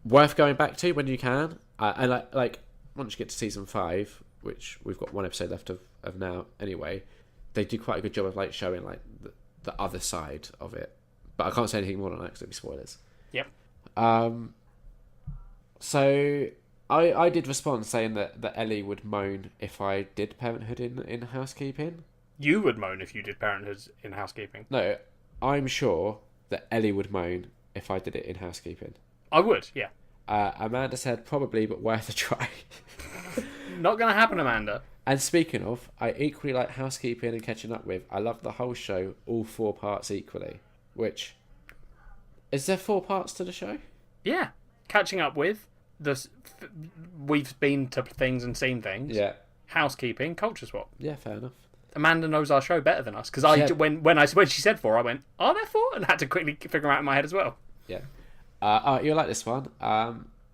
B: Worth going back to when you can. And like once you get to season 5... which we've got 1 episode left of now anyway, they do quite a good job of like showing like the other side of it. But I can't say anything more than that because it'd be spoilers.
A: Yep.
B: So I did respond saying that Ellie would moan if I did Parenthood in housekeeping.
A: You would moan if you did Parenthood in housekeeping.
B: No, I'm sure that Ellie would moan if I did it in housekeeping.
A: I would, yeah.
B: Amanda said probably, but worth a try.
A: Not going to happen, Amanda.
B: And speaking of, I equally like housekeeping and catching up with. I love the whole show, all 4 parts equally. Which, is there 4 parts to the show?
A: Yeah. Catching up with, we've been to things and seen things.
B: Yeah.
A: Housekeeping, culture swap.
B: Yeah, fair enough.
A: Amanda knows our show better than us. Because when she said 4, I went, are there 4? And had to quickly figure out in my head as well.
B: Yeah. You'll like this one.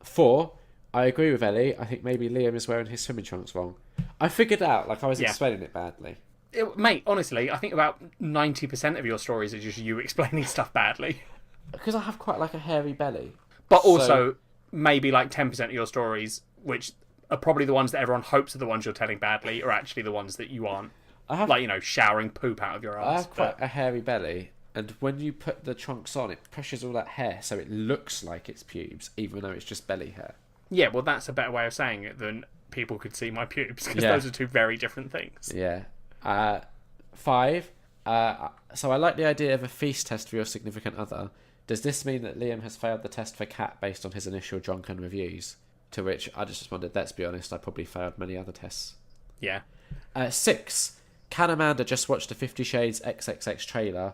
B: 4... I agree with Ellie. I think maybe Liam is wearing his swimming trunks wrong. I figured out, like I was explaining it badly.
A: Mate, honestly, I think about 90% of your stories are just you explaining stuff badly.
B: Because I have quite like a hairy belly.
A: But also, maybe like 10% of your stories, which are probably the ones that everyone hopes are the ones you're telling badly, are actually the ones that you aren't.
B: I have,
A: like, you know, showering poop out of your ass.
B: I have quite a hairy belly, and when you put the trunks on, it pressures all that hair, so it looks like it's pubes, even though it's just belly hair.
A: Yeah, well, that's a better way of saying it than people could see my pubes, because those are 2 very different things.
B: Yeah. 5. So I like the idea of a feast test for your significant other. Does this mean that Liam has failed the test for Cat based on his initial drunken reviews? To which I just responded, let's be honest, I probably failed many other tests.
A: Yeah.
B: 6. Can Amanda just watch the 50 Shades XXX trailer?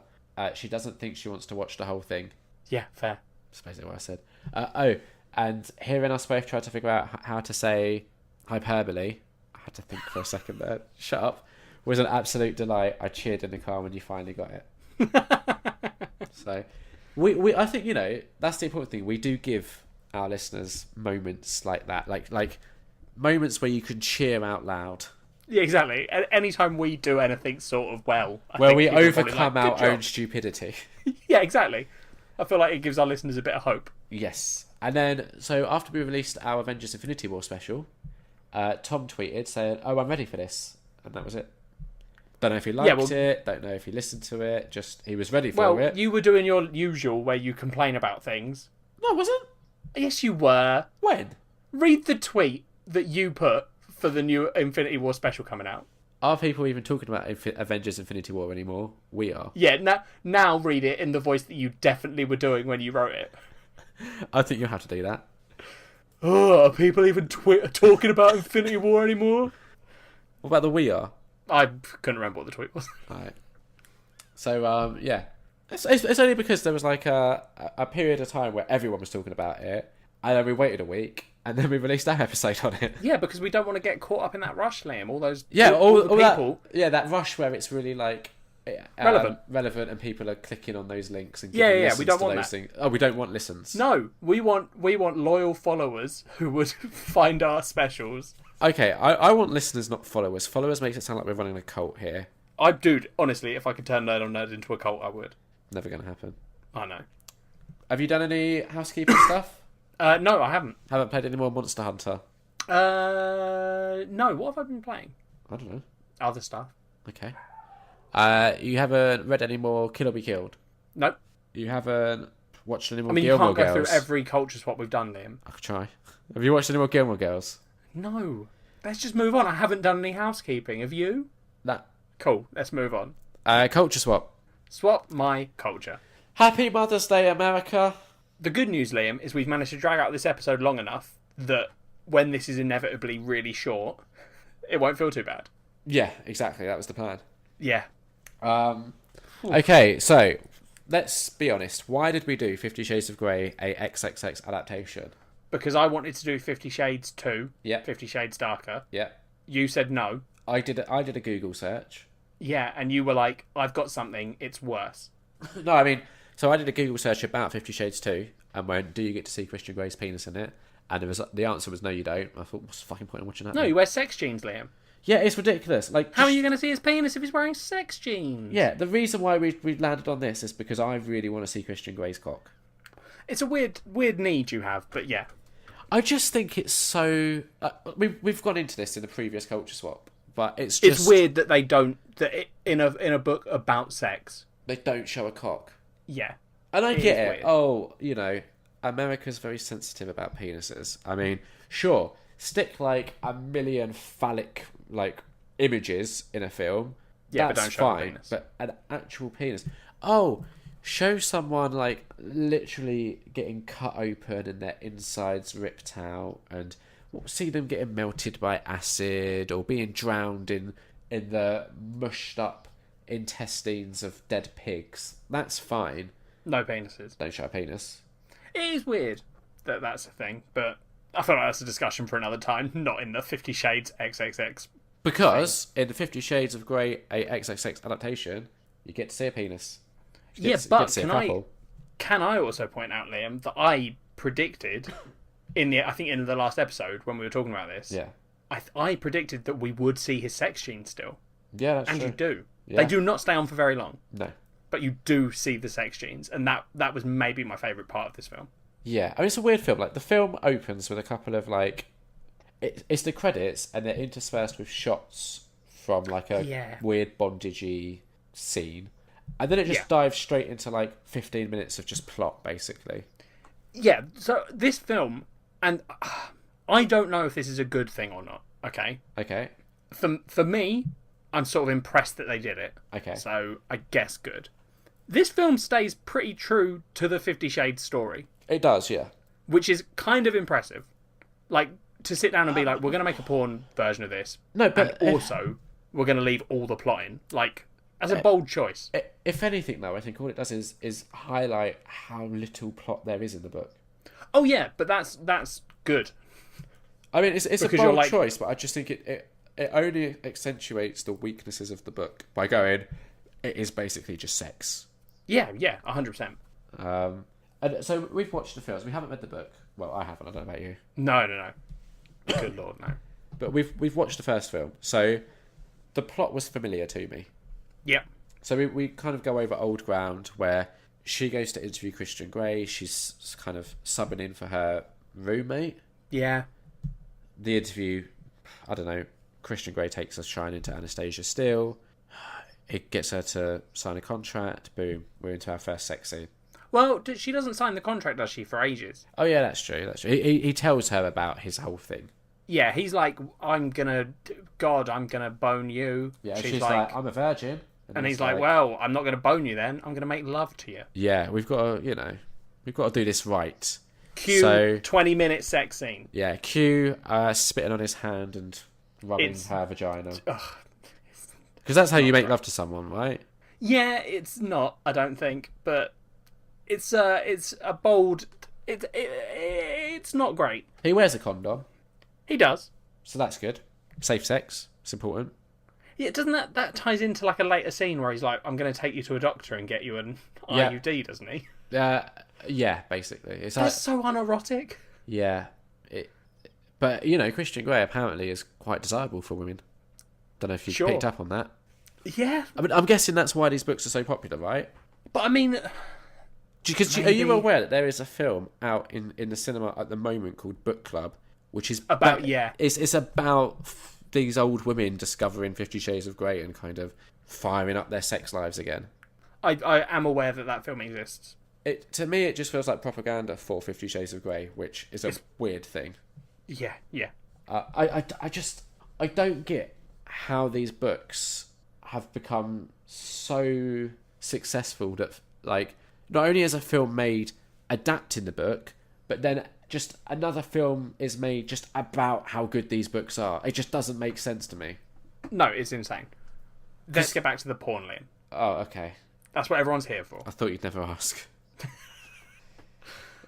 B: She doesn't think she wants to watch the whole thing.
A: Yeah, fair.
B: That's basically what I said. And hearing us both try to figure out how to say hyperbole, I had to think for a second there, shut up, was an absolute delight. I cheered in the car when you finally got it. So, I think, you know, that's the important thing. We do give our listeners moments like that, like moments where you can cheer out loud.
A: Yeah, exactly. Anytime we do anything sort of well,
B: where we overcome our own stupidity.
A: Yeah, exactly. I feel like it gives our listeners a bit of hope.
B: Yes. And then, so after we released our Avengers Infinity War special, Tom tweeted saying, "Oh, I'm ready for this," and that was it. Don't know if he liked it. Don't know if he listened to it. Just he was ready for it.
A: Well, you were doing your usual where you complain about things.
B: No, I wasn't.
A: Yes, you were.
B: When?
A: Read the tweet that you put for the new Infinity War special coming out.
B: Are people even talking about Avengers Infinity War anymore? We are.
A: Yeah, now read it in the voice that you definitely were doing when you wrote it.
B: I think you'll have to do that.
A: Oh, are people even talking about Infinity War anymore?
B: What about the We Are?
A: I couldn't remember what the tweet was.
B: Alright. So, yeah. It's only because there was like a period of time where everyone was talking about it, and then we waited a week, and then we released our episode on it.
A: Yeah, because we don't want to get caught up in that rush, Liam. All those
B: all
A: the people.
B: That rush where it's really like relevant, and people are clicking on those links and giving listens
A: we don't
B: to
A: want
B: those
A: that.
B: things. Oh, we don't want listens.
A: No, we want loyal followers who would find our specials.
B: Okay, I want listeners, not followers. Followers makes it sound like we're running a cult here.
A: Dude, honestly, if I could turn Nerd on Nerd into a cult, I would.
B: Never going to happen.
A: I know.
B: Have you done any housekeeping stuff?
A: No, I haven't.
B: Haven't played any more Monster Hunter?
A: No. What have I been playing?
B: I don't know.
A: Other stuff.
B: Okay. You haven't read any more Kill or Be Killed?
A: Nope.
B: You haven't watched any more
A: you
B: Gilmore
A: can't go
B: Girls?
A: through every culture swap we've done, Liam.
B: I could try. Have you watched any more Gilmore Girls?
A: No. Let's just move on. I haven't done any housekeeping. Have you?
B: That.
A: Cool. Let's move on.
B: Culture swap.
A: Swap my culture.
B: Happy Mother's Day, America.
A: The good news, Liam, is we've managed to drag out this episode long enough that when this is inevitably really short, it won't feel too bad.
B: Yeah, exactly. That was the plan.
A: Yeah.
B: Okay, so let's be honest. Why did we do 50 Shades of Grey, a XXX adaptation?
A: Because I wanted to do 50 Shades 2.
B: Yeah.
A: 50 Shades Darker.
B: Yeah.
A: You said no.
B: I did a Google search.
A: Yeah, and you were like, I've got something, it's worse.
B: No, I mean, so I did a Google search about 50 Shades 2 and went, do you get to see Christian Grey's penis in it? And the answer was no, you don't. I thought, what's the fucking point in watching that?
A: No, he wears sex jeans, Liam.
B: Yeah, it's ridiculous. Like,
A: how are you going to see his penis if he's wearing sex jeans?
B: Yeah, the reason why we landed on this is because I really want to see Christian Grey's cock.
A: It's a weird need you have, but yeah.
B: I just think it's so... we've gone into this in the previous Culture Swap, but it's just...
A: It's weird that they don't... in a book about sex...
B: They don't show a cock.
A: Yeah.
B: And I get it.
A: Weird.
B: Oh, America's very sensitive about penises. I mean, sure, stick like a million phallic images in a film.
A: Yeah,
B: that's
A: but don't show
B: fine.
A: the penis.
B: But an actual penis. Oh, show someone literally getting cut open and their insides ripped out, and see them getting melted by acid or being drowned in the mushed up intestines of dead pigs. That's fine.
A: No penises.
B: Don't show a penis.
A: It is weird that that's a thing, but I feel like that's a discussion for another time, not in the 50 Shades XXX.
B: Because in the 50 Shades of Grey, a XXX adaptation, you get to see a penis.
A: But can I also point out, Liam, that I predicted in the last episode when we were talking about this.
B: Yeah.
A: I predicted that we would see his sex genes still.
B: Yeah, that's
A: and
B: true.
A: you do.
B: Yeah.
A: They do not stay on for very long.
B: No.
A: But you do see the sex genes, and that was maybe my favourite part of this film.
B: Yeah, I mean, it's a weird film. Like, the film opens with a couple of it's the credits, and they're interspersed with shots from a weird bondagey scene, and then it just dives straight into 15 minutes of just plot, basically.
A: Yeah. So this film, and I don't know if this is a good thing or not. Okay.
B: Okay.
A: For me, I'm sort of impressed that they did it.
B: Okay.
A: So I guess good. This film stays pretty true to the 50 Shades story.
B: It does, yeah.
A: Which is kind of impressive. To sit down and be like, we're going to make a porn version of this.
B: No, but...
A: And also, we're going to leave all the plot in. As a bold choice.
B: If anything, though, I think all it does is highlight how little plot there is in the book.
A: Oh, yeah, but that's good.
B: I mean, it's a bold choice, but I just think it only accentuates the weaknesses of the book by going, it is basically just sex.
A: Yeah, 100%.
B: And so we've watched the films. We haven't read the book. Well, I haven't. I don't know about you.
A: No. Good lord, no.
B: But we've watched the first film, so the plot was familiar to me.
A: Yeah.
B: So we kind of go over old ground where she goes to interview Christian Grey. She's kind of subbing in for her roommate.
A: Yeah.
B: The interview, I don't know, Christian Grey takes a shine into Anastasia Steele. It gets her to sign a contract. Boom, we're into our first sex scene.
A: Well, she doesn't sign the contract, does she, for ages?
B: Oh, yeah, that's true. He tells her about his whole thing.
A: Yeah, he's like, I'm gonna bone you.
B: Yeah, she's like, I'm a virgin.
A: And he's like, well, I'm not gonna bone you then. I'm gonna make love to you.
B: Yeah, we've got to do this right.
A: Cue 20-minute sex scene.
B: Yeah, cue spitting on his hand and rubbing her vagina. Because that's how you make love to someone, right?
A: Yeah, it's not, I don't think, but it's a bold. It's not great.
B: He wears a condom.
A: He does.
B: So that's good. Safe sex. It's important.
A: Yeah, doesn't that ties into like a later scene where he's like, I'm going to take you to a doctor and get you an IUD, doesn't he?
B: Yeah, basically.
A: That's so unerotic.
B: Yeah. But, Christian Grey apparently is quite desirable for women. Don't know if you picked up on that.
A: Yeah.
B: I mean, I'm guessing that's why these books are so popular, right?
A: But I mean...
B: Are you aware that there is a film out in the cinema at the moment called Book Club, which is
A: about
B: it's about these old women discovering 50 Shades of Grey and kind of firing up their sex lives again. I
A: am aware that film exists.
B: To me, it just feels like propaganda for 50 Shades of Grey, which is a weird thing.
A: Yeah.
B: I don't get how these books have become so successful that, like, not only is a film made adapting the book, but then just another film is made just about how good these books are. It just doesn't make sense to me.
A: No, it's insane. Let's get back to the porn, Liam.
B: Oh, okay.
A: That's what everyone's here for.
B: I thought you'd never ask.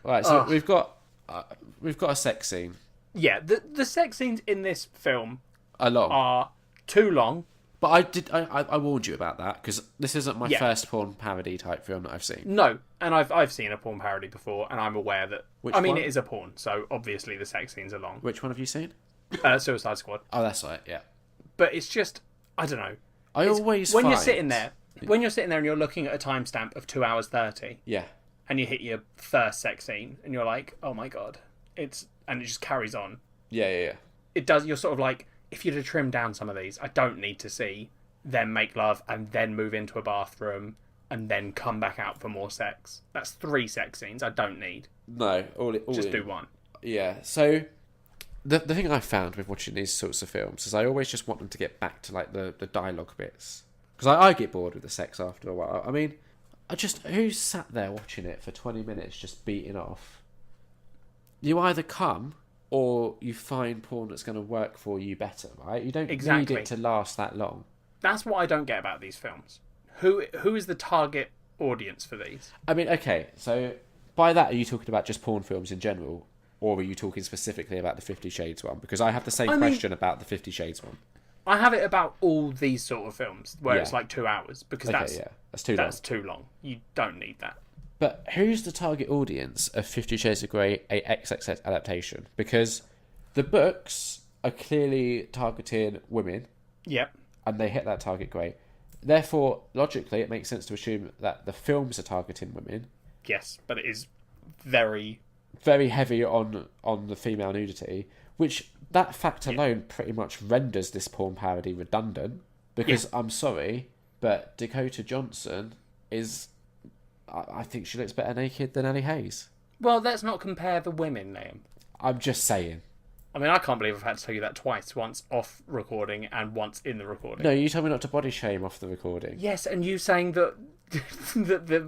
B: Right, so we've got a sex scene.
A: Yeah, the sex scenes in this film
B: are
A: too long.
B: But I warned you about that, because this isn't my first porn parody type film that I've seen.
A: No, and I've seen a porn parody before, and I'm aware that...
B: Which one?
A: It is a porn, so obviously the sex scenes are long.
B: Which one have you seen?
A: Suicide Squad.
B: Oh, that's right, yeah.
A: But it's just... I don't know.
B: When
A: you're sitting there and you're looking at a timestamp of 2 hours 30...
B: Yeah.
A: And you hit your first sex scene, and you're like, oh my god. And it just carries on.
B: Yeah.
A: It does... You're sort of like... If you'd have trimmed down some of these, I don't need to see them make love and then move into a bathroom and then come back out for more sex. That's 3 sex scenes I don't need.
B: No,
A: just do one.
B: Yeah, so the thing I found with watching these sorts of films is I always just want them to get back to like the dialogue bits. Because I get bored with the sex after a while. I mean, who's sat there watching it for 20 minutes just beating off? You either come... or you find porn that's going to work for you better, right? You don't need it to last that long.
A: That's what I don't get about these films. Who is the target audience for these?
B: I mean, okay, so by that, are you talking about just porn films in general? Or are you talking specifically about the 50 Shades one? Because I have the same question about the 50 Shades one.
A: I have it about all these sort of films, where it's like 2 hours. Because that's too long. You don't need that.
B: But who's the target audience of 50 Shades of Grey, a XXX adaptation? Because the books are clearly targeting women.
A: Yep.
B: And they hit that target great. Therefore, logically, it makes sense to assume that the films are targeting women.
A: Yes, but it is very...
B: very heavy on the female nudity, which that fact alone pretty much renders this porn parody redundant. Because, I'm sorry, but Dakota Johnson is... I think she looks better naked than Ellie Hayes.
A: Well, let's not compare the women, Liam.
B: I'm just saying.
A: I mean, I can't believe I've had to tell you that twice. Once off recording and once in the recording.
B: No, you told me not to body shame off the recording.
A: Yes, and you saying that the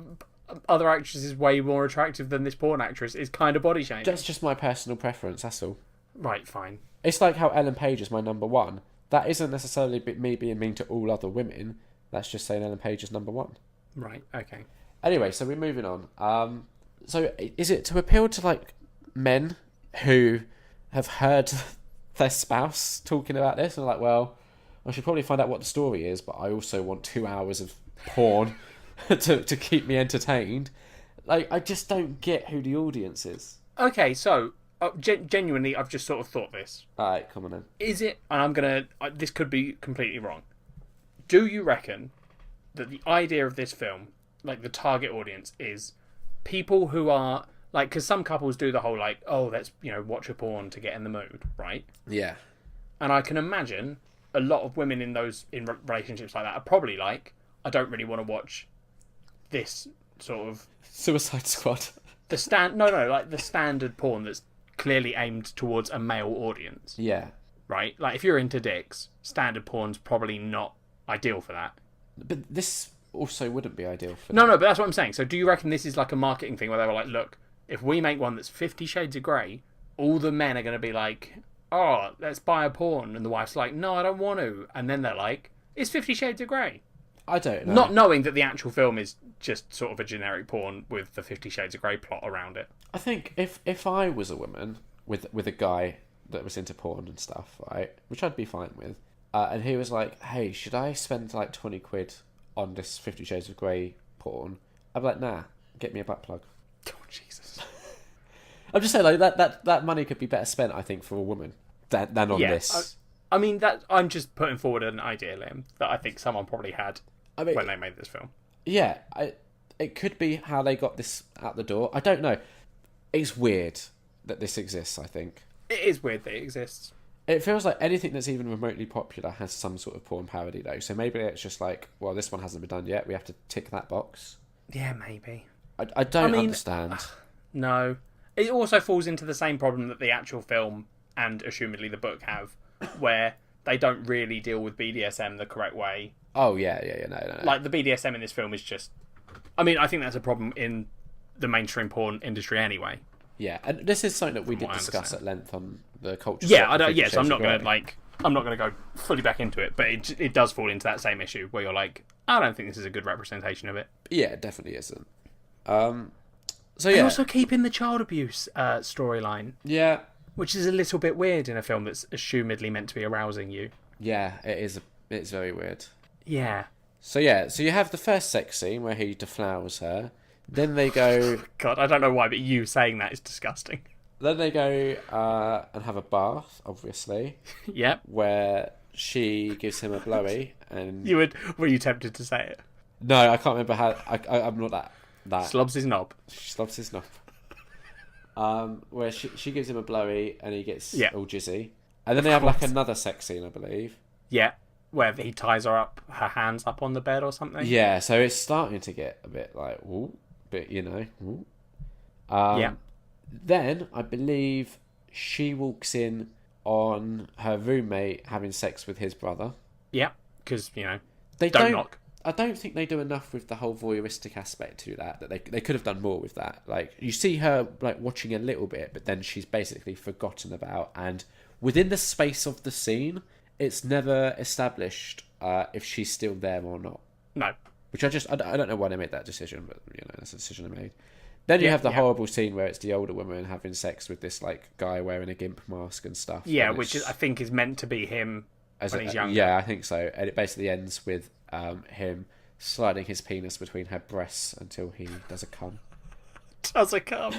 A: other actress is way more attractive than this porn actress is kind of body shaming.
B: That's just my personal preference, that's all.
A: Right, fine.
B: It's like how Ellen Page is my number one. That isn't necessarily me being mean to all other women. That's just saying Ellen Page is number one.
A: Right, okay.
B: Anyway, so we're moving on. So is it to appeal to like men who have heard their spouse talking about this and are like, well, I should probably find out what the story is, but I also want 2 hours of porn to keep me entertained? Like, I just don't get who the audience is.
A: Okay, so genuinely, I've just sort of thought this.
B: All right, come on then.
A: Is it? And I'm gonna. This could be completely wrong. Do you reckon that the idea of this film, like the target audience, is people who are like, because some couples do the whole like, oh, let's watch a porn to get in the mood, right?
B: Yeah.
A: And I can imagine a lot of women in relationships like that are probably like, I don't really want to watch this sort of
B: Suicide Squad.
A: like the standard porn that's clearly aimed towards a male audience,
B: Yeah.
A: right? Like, if you're into dicks, standard porn's probably not ideal for that.
B: But this also wouldn't be ideal for
A: No, but that's what I'm saying. So do you reckon this is like a marketing thing where they were like, look, if we make one that's 50 Shades of Grey, all the men are going to be like, oh, let's buy a porn. And the wife's like, no, I don't want to. And then they're like, it's 50 Shades of Grey.
B: I don't know.
A: Not knowing that the actual film is just sort of a generic porn with the 50 Shades of Grey plot around it.
B: I think if I was a woman with a guy that was into porn and stuff, right, which I'd be fine with, and he was like, hey, should I spend like 20 quid on this 50 Shades of Grey porn? I'd be like, nah, get me a butt plug.
A: Oh, Jesus.
B: I'm just saying, like, that money could be better spent, I think, for a woman than on this.
A: I mean, that I'm just putting forward an idea, Liam, that I think someone probably had when they made this film.
B: Yeah, it could be how they got this out the door. I don't know. It's weird that this exists, I think.
A: It is weird that it exists.
B: It feels like anything that's even remotely popular has some sort of porn parody, though. So maybe it's just like, well, this one hasn't been done yet. We have to tick that box.
A: Yeah, maybe.
B: I don't understand.
A: No. It also falls into the same problem that the actual film and, assumedly, the book have, where they don't really deal with BDSM the correct way.
B: Oh, yeah, no.
A: Like, the BDSM in this film is just... I mean, I think that's a problem in the mainstream porn industry anyway.
B: Yeah, and this is something that we did discuss at length on the culture.
A: Yeah, so I'm not going to go fully back into it, but it does fall into that same issue where you're like, I don't think this is a good representation of it.
B: Yeah, it definitely isn't. So yeah,
A: and also keeping the child abuse storyline.
B: Yeah,
A: which is a little bit weird in a film that's assumedly meant to be arousing you.
B: Yeah, it is. It's very weird.
A: Yeah.
B: So you have the first sex scene where he deflowers her. Then they go...
A: God, I don't know why, but you saying that is disgusting.
B: Then they go and have a bath, obviously.
A: Yep.
B: Where she gives him a blowy, and...
A: Were you tempted to say it?
B: No, I can't remember how... I'm not that...
A: Slobs his knob.
B: She slobs his knob. Where she gives him a blowy, and he gets all jizzy. And then they have like another sex scene, I believe.
A: Yeah. Where he ties her hands up on the bed or something.
B: Yeah, so it's starting to get a bit like, ooh, bit, ooh.
A: Yeah.
B: Then, I believe she walks in on her roommate having sex with his brother.
A: Yeah, because,
B: they
A: don't knock.
B: I don't think they do enough with the whole voyeuristic aspect to that they could have done more with that. Like, you see her, like, watching a little bit, but then she's basically forgotten about, and within the space of the scene... It's never established if she's still there or not.
A: No.
B: Which I don't know why they made that decision, but that's a decision they made. Then you have the horrible scene where it's the older woman having sex with this like guy wearing a gimp mask and stuff.
A: Yeah,
B: and
A: which I think is meant to be him when he's younger.
B: Yeah, I think so. And it basically ends with him sliding his penis between her breasts until he does a cum.
A: Does a cum.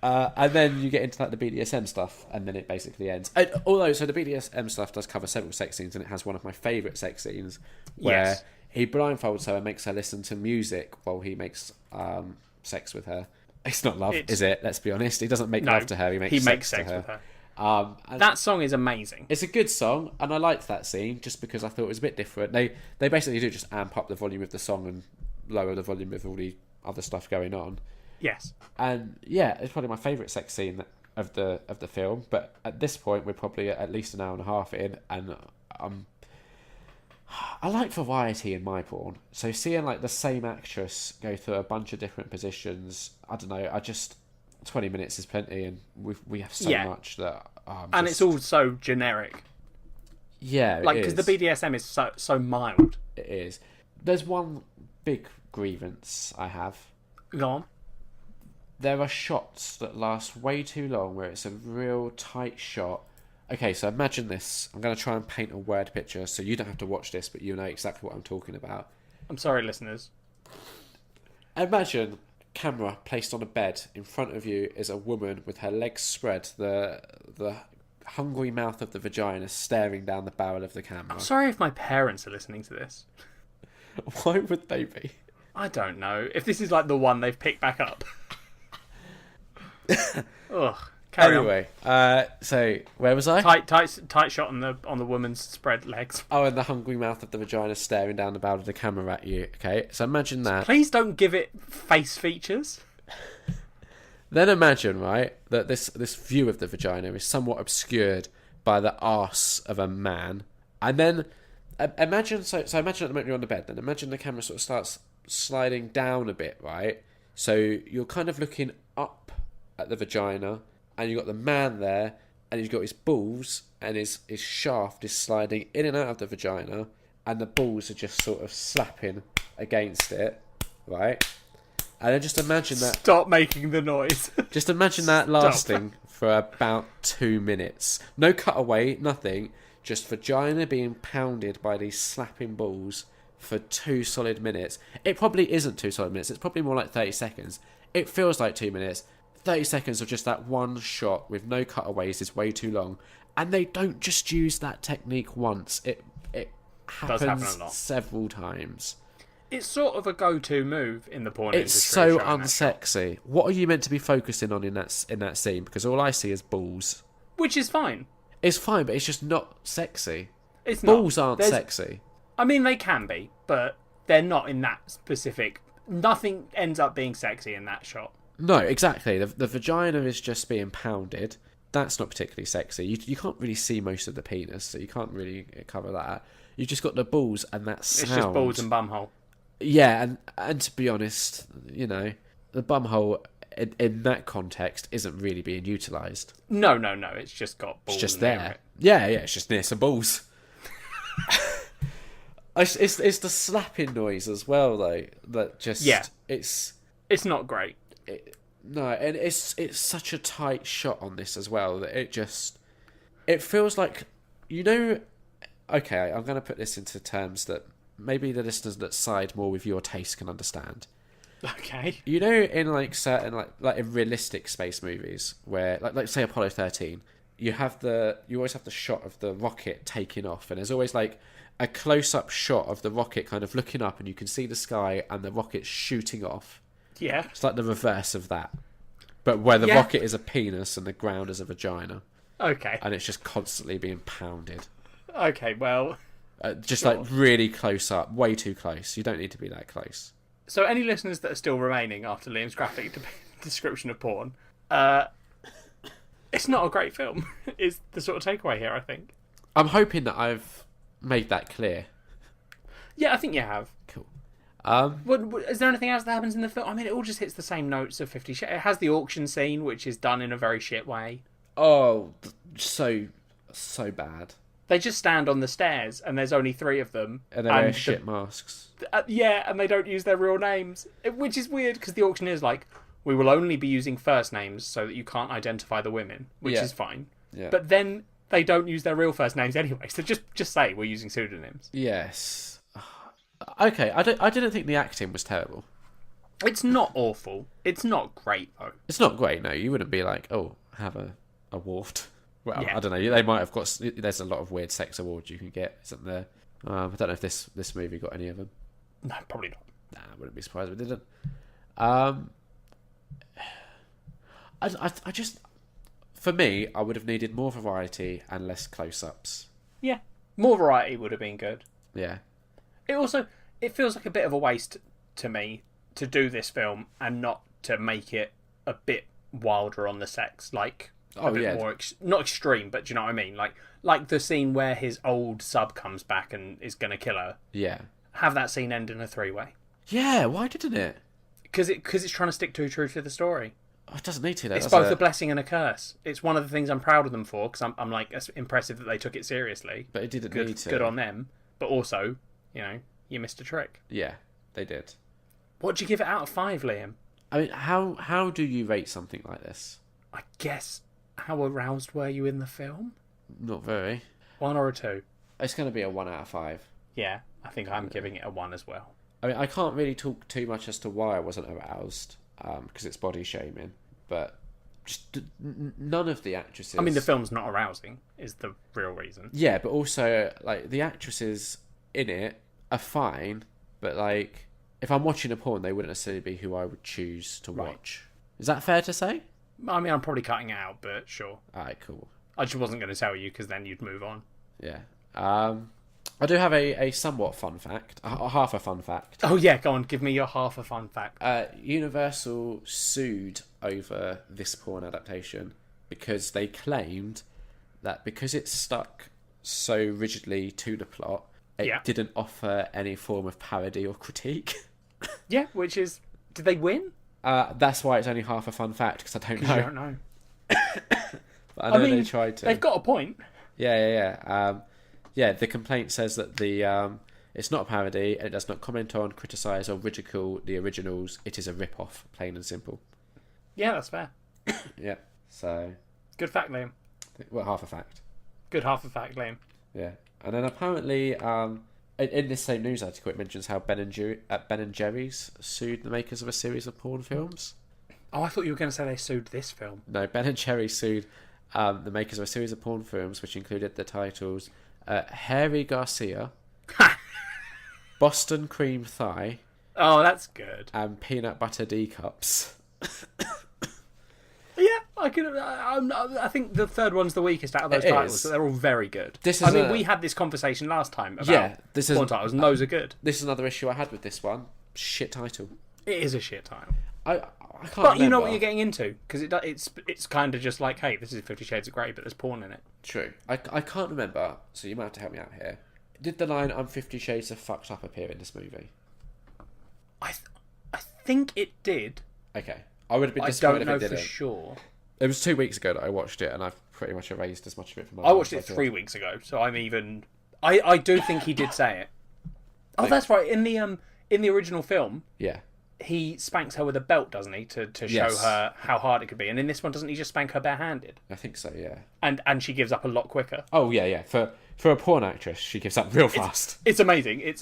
B: And then you get into like the BDSM stuff, and then it basically ends. And, although, so the BDSM stuff does cover several sex scenes, and it has one of my favourite sex scenes where he blindfolds her and makes her listen to music while he makes sex with her. It's not love, is it? Let's be honest. He doesn't make love to her. He makes sex with her.
A: That song is amazing.
B: It's a good song, and I liked that scene just because I thought it was a bit different. They basically do just amp up the volume of the song and lower the volume of all the other stuff going on.
A: Yes.
B: And yeah, it's probably my favourite sex scene of the film. But at this point, we're probably at least an hour and a half in, and I like variety in my porn. So seeing like the same actress go through a bunch of different positions, I don't know. 20 minutes is plenty, and we have so much that.
A: And it's all so generic.
B: Yeah,
A: like because the BDSM is so mild.
B: It is. There's one big grievance I have.
A: Go on.
B: There are shots that last way too long where it's a real tight shot. Okay, so imagine this. I'm going to try and paint a word picture so you don't have to watch this, but you know exactly what I'm talking about.
A: I'm sorry, listeners.
B: Imagine camera placed on a bed. In front of you is a woman with her legs spread, the hungry mouth of the vagina staring down the barrel of the camera.
A: I'm sorry if my parents are listening to this.
B: Why would they be?
A: I don't know. If this is like the one they've picked back up. Ugh.
B: Anyway, so where was I?
A: Tight shot on the woman's spread legs.
B: Oh, and the hungry mouth of the vagina staring down the barrel of the camera at you. Okay, so imagine that.
A: Please don't give it face features.
B: Then imagine, right, that this view of the vagina is somewhat obscured by the arse of a man. And then imagine, so imagine at the moment you're on the bed, then imagine the camera sort of starts sliding down a bit, right? So you're kind of looking up at the vagina, and you've got the man there, and he's got his balls, and his shaft is sliding in and out of the vagina, and the balls are just sort of slapping against it, right? And then just imagine that...
A: Stop making the noise.
B: Just imagine that lasting for about 2 minutes. No cutaway, nothing. Just vagina being pounded by these slapping balls for 2 solid minutes. It probably isn't 2 solid minutes. It's probably more like 30 seconds. It feels like 2 minutes. 30 seconds of just that one shot with no cutaways is way too long. And they don't just use that technique once. It happens several times.
A: It's sort of a go-to move in the porn
B: industry. It's so unsexy. What are you meant to be focusing on in that scene? Because all I see is balls.
A: Which is fine.
B: It's fine, but it's just not sexy.
A: Balls
B: aren't sexy.
A: I mean, they can be, but they're not in that specific... Nothing ends up being sexy in that shot.
B: No, exactly. The vagina is just being pounded. That's not particularly sexy. You can't really see most of the penis, so you can't really cover that. You've just got the balls and that sound.
A: It's just balls and bumhole.
B: Yeah, and to be honest, you know, the bumhole in that context isn't really being utilised.
A: No. It's just got balls.
B: It's just there. Yeah. It's just near some balls. It's the slapping noise as well, though. That just it's
A: not great.
B: No, and it's such a tight shot on this as well that it feels like, you know. Okay, I'm going to put this into terms that maybe the listeners that side more with your taste can understand.
A: Okay.
B: You know, in like certain like in realistic space movies where like say Apollo 13, you always have the shot of the rocket taking off, and there's always like a close-up shot of the rocket kind of looking up, and you can see the sky and the rocket shooting off.
A: Yeah.
B: It's like the reverse of that, but where the rocket is a penis and the ground is a vagina.
A: Okay.
B: And it's just constantly being pounded.
A: Okay, well...
B: just like really close up, way too close. You don't need to be that close.
A: So any listeners that are still remaining after Liam's graphic description of porn, it's not a great film, is the sort of takeaway here, I think.
B: I'm hoping that I've made that clear.
A: Yeah, I think you have.
B: Cool.
A: Is there anything else that happens in the film? I mean, it all just hits the same notes of 50 Shades. It has the auction scene, which is done in a very shit way.
B: Oh, so bad.
A: They just stand on the stairs, and there's only 3 of them.
B: And they wear shit masks.
A: And they don't use their real names. Which is weird, because the auctioneer's like, we will only be using first names so that you can't identify the women, which is fine.
B: Yeah.
A: But then they don't use their real first names anyway, so just say we're using pseudonyms.
B: Yes. Okay, I didn't think the acting was terrible.
A: It's not awful. It's not great, though.
B: It's not great, no. You wouldn't be like, oh, have a award. Well, I don't know. They might have got... There's a lot of weird sex awards you can get, isn't there? I don't know if this movie got any of them.
A: No, probably not.
B: Nah, I wouldn't be surprised if it didn't. I just... For me, I would have needed more variety and less close-ups.
A: Yeah. More variety would have been good.
B: Yeah.
A: It feels like a bit of a waste to me to do this film and not to make it a bit wilder on the sex. Like... a bit more not extreme, but do you know what I mean? Like the scene where his old sub comes back and is going to kill her.
B: Yeah.
A: Have that scene end in a 3-way.
B: Yeah, why didn't it?
A: Because it's trying to stick too true to the story.
B: Oh, it doesn't need to, though.
A: It's both a blessing and a curse. It's one of the things I'm proud of them for, because I'm like, it's impressive that they took it seriously.
B: But it didn't need to.
A: Good on them. But also, you know, you missed a trick.
B: Yeah, they did.
A: What'd you give it out of 5, Liam?
B: I mean, how do you rate something like this?
A: I guess... How aroused were you in the film?
B: Not very.
A: 1 or a 2?
B: It's going to be a 1 out of 5.
A: Yeah, I think I'm giving it a 1 as well.
B: I mean, I can't really talk too much as to why I wasn't aroused, because it's body shaming, but just none of the actresses...
A: I mean, the film's not arousing, is the real reason.
B: Yeah, but also, like, the actresses in it are fine, but, like, if I'm watching a porn, they wouldn't necessarily be who I would choose to watch. Is that fair to say?
A: I mean, I'm probably cutting it out, but sure.
B: Alright, cool.
A: I just wasn't going to tell you, because then you'd move on.
B: Yeah. I do have a somewhat fun fact, half a fun fact.
A: Oh yeah, go on, give me your half a fun fact.
B: Universal sued over this porn adaptation because they claimed that because it stuck so rigidly to the plot, it didn't offer any form of parody or critique.
A: Yeah, which is... Did they win?
B: That's why it's only half a fun fact, because I don't know.
A: You don't know.
B: But I know they tried to.
A: They've got a point.
B: Yeah. The complaint says that it's not a parody, and it does not comment on, criticise, or ridicule the originals. It is a rip-off, plain and simple.
A: Yeah, that's fair.
B: Yeah, so...
A: Good fact, Liam.
B: Well, half a fact.
A: Good half a fact, Liam.
B: Yeah. And then apparently, in this same news article, it mentions how Ben and Jerry's sued the makers of a series of porn films.
A: Oh, I thought you were going to say they sued this film.
B: No, Ben and Jerry sued the makers of a series of porn films, which included the titles Hairy Garcia, Boston Cream Thigh...
A: Oh, that's good.
B: And Peanut Butter D Cups.
A: Yeah, I think the third one's the weakest out of those titles, but they're all very good. We had this conversation last time about porn titles, and those are good.
B: This is another issue I had with this one. Shit title.
A: It is a shit title.
B: I can't
A: But you know what you're getting into, because it's kind of just like, hey, this is 50 Shades of Grey, but there's porn in it.
B: True. I can't remember, so you might have to help me out here. Did the line "I'm 50 Shades of Fucked Up" appear in this movie?
A: I think it did.
B: Okay. I would have been disappointed if it didn't.
A: I don't know for sure.
B: It was 2 weeks ago that I watched it, and I've pretty much erased as much of it from my
A: I watched it 3 weeks ago, so I'm even... I do think he did say it. Oh, that's right. In the original film, he spanks her with a belt, doesn't he, to show her how hard it could be. And in this one, doesn't he just spank her barehanded?
B: I think so, yeah.
A: And she gives up a lot quicker.
B: Oh, yeah. For a porn actress, she gives up real fast.
A: It's amazing.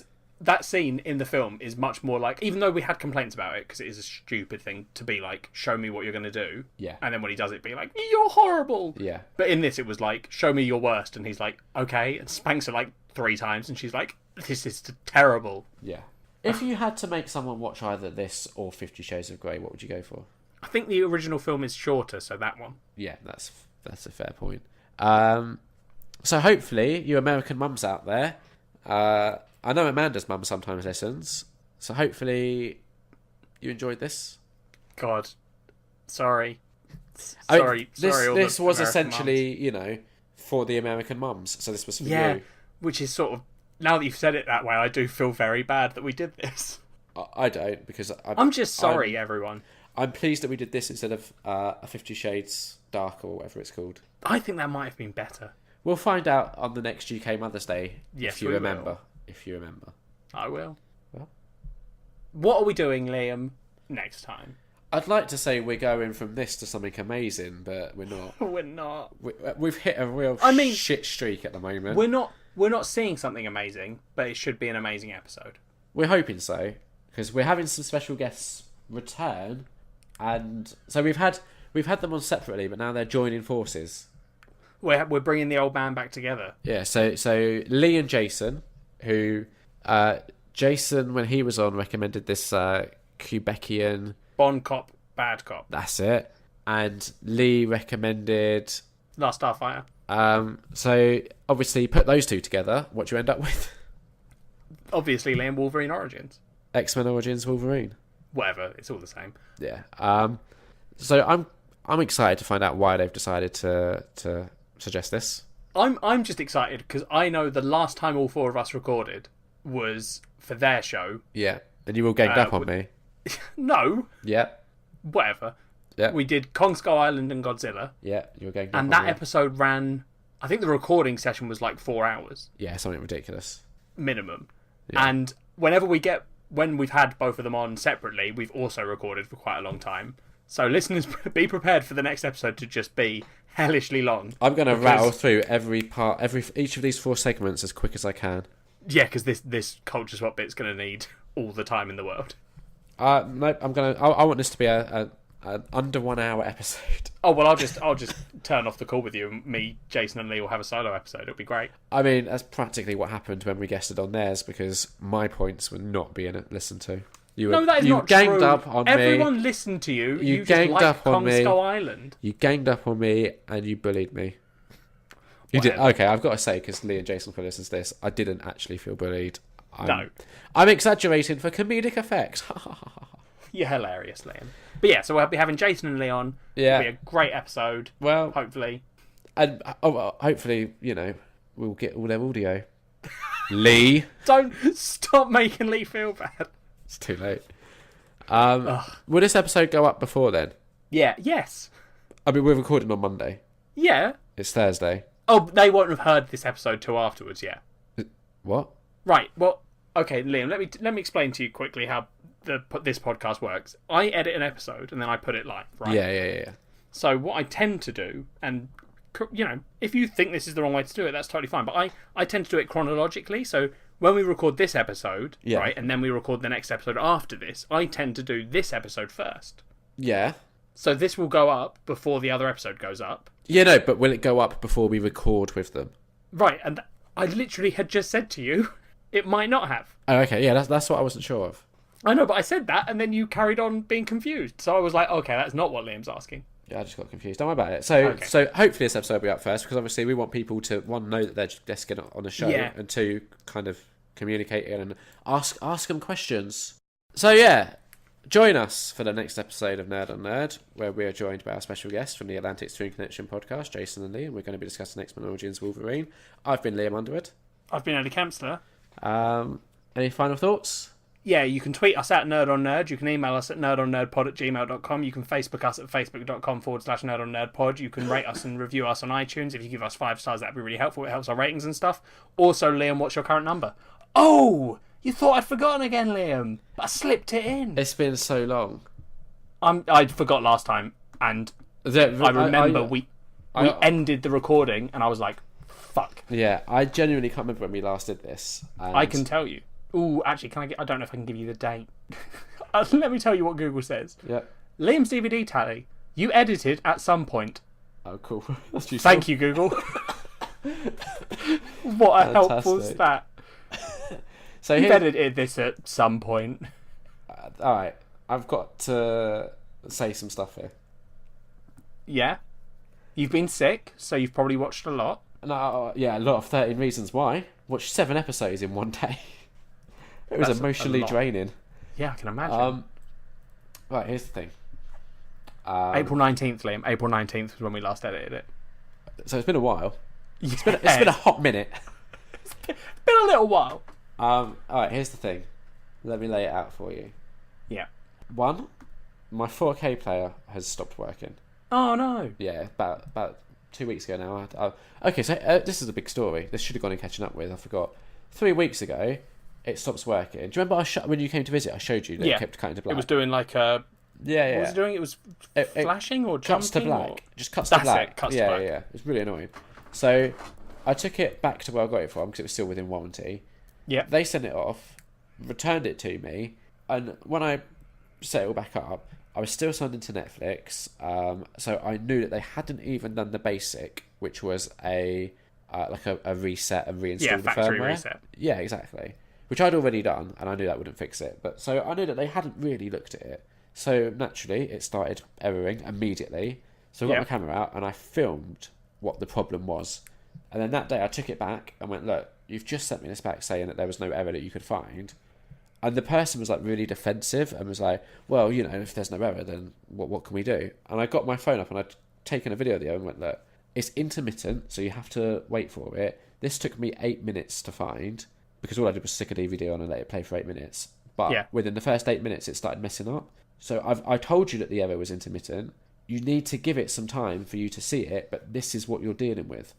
A: That scene in the film is much more like, even though we had complaints about it, because it is a stupid thing to be like, show me what you're going to do.
B: Yeah.
A: And then when he does it, be like, you're horrible.
B: Yeah.
A: But in this, it was like, show me your worst. And he's like, okay. And spanks her like 3 times. And she's like, this is terrible.
B: Yeah. If you had to make someone watch either this or 50 Shades of Grey, what would you go for?
A: I think the original film is shorter, so that one.
B: Yeah, that's a fair point. So hopefully, you American mums out there, I know Amanda's mum sometimes listens, so hopefully you enjoyed this.
A: God, sorry.
B: This was essentially, mums. For the American mums, so this was for you.
A: Which is sort of, now that you've said it that way, I do feel very bad that we did this.
B: I don't, because
A: I'm just sorry, everyone.
B: I'm pleased that we did this instead of a 50 Shades Dark or whatever it's called.
A: I think that might have been better.
B: We'll find out on the next UK Mother's Day, if you remember.
A: Will.
B: If you remember.
A: I will.
B: Well.
A: What are we doing, Liam, next time?
B: I'd like to say we're going from this to something amazing, but we're not.
A: We're not.
B: We've hit a real shit streak at the moment.
A: We're not seeing something amazing, but it should be an amazing episode.
B: We're hoping so, because we're having some special guests return, and so we've had them on separately, but now they're joining forces.
A: We're bringing the old band back together.
B: Yeah, so Lee and Jason, who Jason, when he was on, recommended this Quebecian
A: Bon Cop, Bad Cop.
B: That's it. And Lee recommended
A: Last Starfighter.
B: So obviously put those two together, what do you end up with?
A: Obviously Liam, Wolverine Origins.
B: X-Men Origins Wolverine.
A: Whatever, it's all the same.
B: Yeah. So I'm excited to find out why they've decided to suggest this.
A: I'm just excited because I know the last time all 4 of us recorded was for their show.
B: Yeah. And you all ganged up on me.
A: No.
B: Yeah.
A: Whatever.
B: Yeah.
A: We did Kong Skull Island and Godzilla.
B: Yeah, you were ganged up on
A: me. And that episode ran, I think the recording session was like 4 hours.
B: Yeah, something ridiculous.
A: Minimum.
B: Yeah.
A: And when we've had both of them on separately, we've also recorded for quite a long time. So listeners, be prepared for the next episode to just be hellishly long.
B: I'm going to rattle through each of these 4 segments as quick as I can.
A: Yeah, because this culture swap bit's going to need all the time in the world.
B: No, I want this to be an under 1 hour episode.
A: Oh well, I'll just turn off the call with you, and me, Jason, and Lee will have a solo episode. It'll be great.
B: I mean, that's practically what happened when we guested on theirs, because my points were not being listened to.
A: That is not
B: ganged
A: true.
B: Up on
A: Everyone
B: me.
A: listened to you.
B: You
A: just
B: ganged
A: liked
B: up on
A: Kong
B: me.
A: Skull Island.
B: You ganged up on me and you bullied me. You did?
A: whatever.
B: Okay, I've got to say, because Lee and Jason will listen to this, I didn't actually feel bullied.
A: No.
B: I'm exaggerating for comedic effect.
A: You're hilarious, Liam. But yeah, so we'll be having Jason and Leon.
B: Yeah.
A: It'll be a great episode.
B: Well,
A: Hopefully.
B: and hopefully, we'll get all their audio. Lee.
A: Don't stop making Lee feel bad.
B: It's too late. Will this episode go up before then?
A: Yeah, yes.
B: I mean, we're recording on Monday.
A: Yeah.
B: It's Thursday.
A: Oh, they won't have heard this episode till afterwards, yeah.
B: What?
A: Right, well, okay, Liam, let me explain to you quickly how this podcast works. I edit an episode and then I put it live, right?
B: Yeah.
A: So what I tend to do, and if you think this is the wrong way to do it, that's totally fine. But I tend to do it chronologically. So when we record this episode, right, and then we record the next episode after this, I tend to do this episode first.
B: Yeah.
A: So this will go up before the other episode goes up.
B: Yeah, no, but will it go up before we record with them?
A: Right, and I literally had just said to you, it might not have.
B: Oh, okay, yeah, that's what I wasn't sure of.
A: I know, but I said that, and then you carried on being confused. So I was like, okay, that's not what Liam's asking.
B: Yeah, I just got confused. Don't worry about it. So hopefully this episode will be up first, because obviously we want people to, one, know that they're just getting on the show, and two, kind of communicate and ask them questions. So yeah, join us for the next episode of Nerd on Nerd, where we are joined by our special guests from the Atlantic Stream Connection podcast, Jason and Liam. We're going to be discussing X-Men Origins Wolverine. I've been Liam Underwood.
A: I've been Eddie Kempster.
B: Any final thoughts?
A: Yeah, you can tweet us at Nerd on Nerd. You can email us at nerdonnerdpod@gmail.com. You can Facebook us at facebook.com/nerdonnerdpod. You can rate us and review us on iTunes. If you give us 5 stars, that'd be really helpful. It helps our ratings and stuff. Also, Liam, what's your current number? Oh, you thought I'd forgotten again, Liam. But I slipped it in.
B: It's been so long.
A: I forgot last time, and I remember we ended the recording, and I was like, fuck.
B: Yeah, I genuinely can't remember when we last did this.
A: I can tell you. Ooh, actually, I don't know if I can give you the date. Let me tell you what Google says.
B: Yeah.
A: Liam's DVD tally. You edited at some point.
B: Oh, cool. That's useful.
A: Thank you, Google. What a helpful stat.
B: So
A: you've edited this at some point.
B: Alright, I've got to say some stuff here.
A: Yeah? You've been sick, so you've probably watched a lot.
B: No, yeah, a lot of 13 Reasons Why. Watched 7 episodes in one day. It was emotionally draining.
A: Yeah, I can imagine.
B: Right, here's the thing.
A: April 19th, Liam. April 19th was when we last edited it.
B: So it's been a while.
A: Yeah.
B: It's been a hot minute.
A: It's been a little while.
B: Alright, here's the thing. Let me lay it out for you.
A: Yeah.
B: 1, my 4K player has stopped working.
A: Oh, no.
B: Yeah, about 2 weeks ago now. Okay, so this is a big story. This should have gone in catching up with. I forgot. 3 weeks ago, it stops working. Do you remember when you came to visit, I showed you that it kept cutting to black?
A: It was doing like a...
B: Yeah.
A: What was it doing? It was flashing or jumping?
B: Cuts to black.
A: Or...
B: Just cuts to black.
A: Cuts to black.
B: Yeah. It was really annoying. So I took it back to where I got it from because it was still within warranty.
A: Yeah.
B: They sent it off, returned it to me, and when I set it all back up, I was still signed into Netflix. So I knew that they hadn't even done the basic, which was a reset and reinstall the
A: factory
B: firmware.
A: Reset.
B: Yeah, exactly. Which I'd already done, and I knew that wouldn't fix it. But so I knew that they hadn't really looked at it. So naturally, it started erroring immediately. So I got my camera out and I filmed what the problem was. And then that day I took it back and went, look, you've just sent me this back saying that there was no error that you could find. And the person was like really defensive and was like, well, if there's no error, then what can we do? And I got my phone up and I'd taken a video of the error and went, look, it's intermittent, so you have to wait for it. This took me 8 minutes to find because all I did was stick a DVD on and let it play for 8 minutes. But within the first 8 minutes, it started messing up. So I told you that the error was intermittent. You need to give it some time for you to see it, but this is what you're dealing with.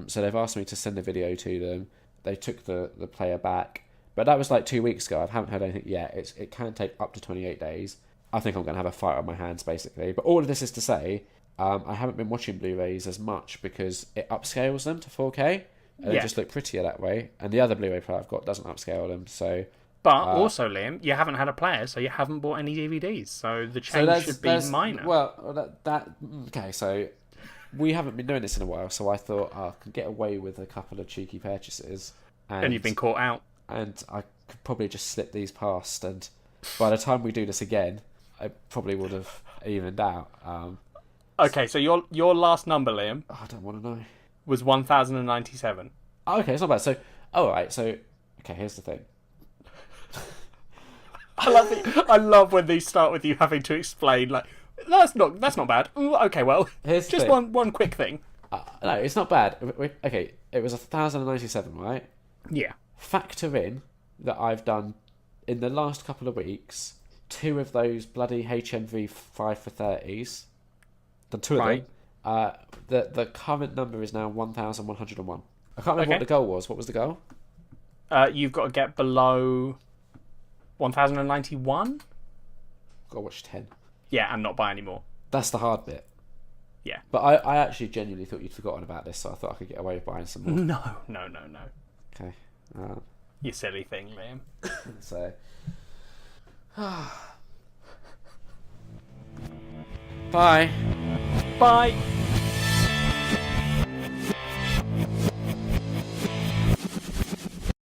B: So they've asked me to send a video to them. They took the player back. But that was like 2 weeks ago. I haven't heard anything yet. It can take up to 28 days. I think I'm going to have a fight on my hands, basically. But all of this is to say, I haven't been watching Blu-rays as much because it upscales them to 4K. And they just look prettier that way. And the other Blu-ray player I've got doesn't upscale them, so...
A: But also, Liam, you haven't had a player, so you haven't bought any DVDs. So the change should be minor.
B: Well, okay, so we haven't been doing this in a while, so I thought I could get away with a couple of cheeky purchases.
A: And you've been caught out.
B: And I could probably just slip these past, and by the time we do this again, I probably would have evened out.
A: Okay, so your last number, Liam.
B: I don't want to know.
A: was 1,097.
B: Oh, okay, it's not bad. So, alright, so, okay, here's the thing.
A: I love when these start with you having to explain, like, that's not bad. Ooh, okay, well,
B: Here's the
A: just
B: thing.
A: one quick thing.
B: No, it's not bad. Okay, it was 1,097, right?
A: Yeah.
B: Factor in that I've done, in the last couple of weeks, 2 of those bloody HMV 5 for 30s. Done 2 of
A: Right.
B: them. The current number is now 1,101. I can't remember
A: Okay.
B: what the goal was. What was the goal?
A: You've got to get below 1,091.
B: Got to watch 10.
A: Yeah, and not buy any more.
B: That's the hard bit.
A: Yeah.
B: But I actually genuinely thought you'd forgotten about this, so I thought I could get away with buying some more.
A: No.
B: Okay.
A: You silly thing, Liam.
B: So. Bye.
A: Bye.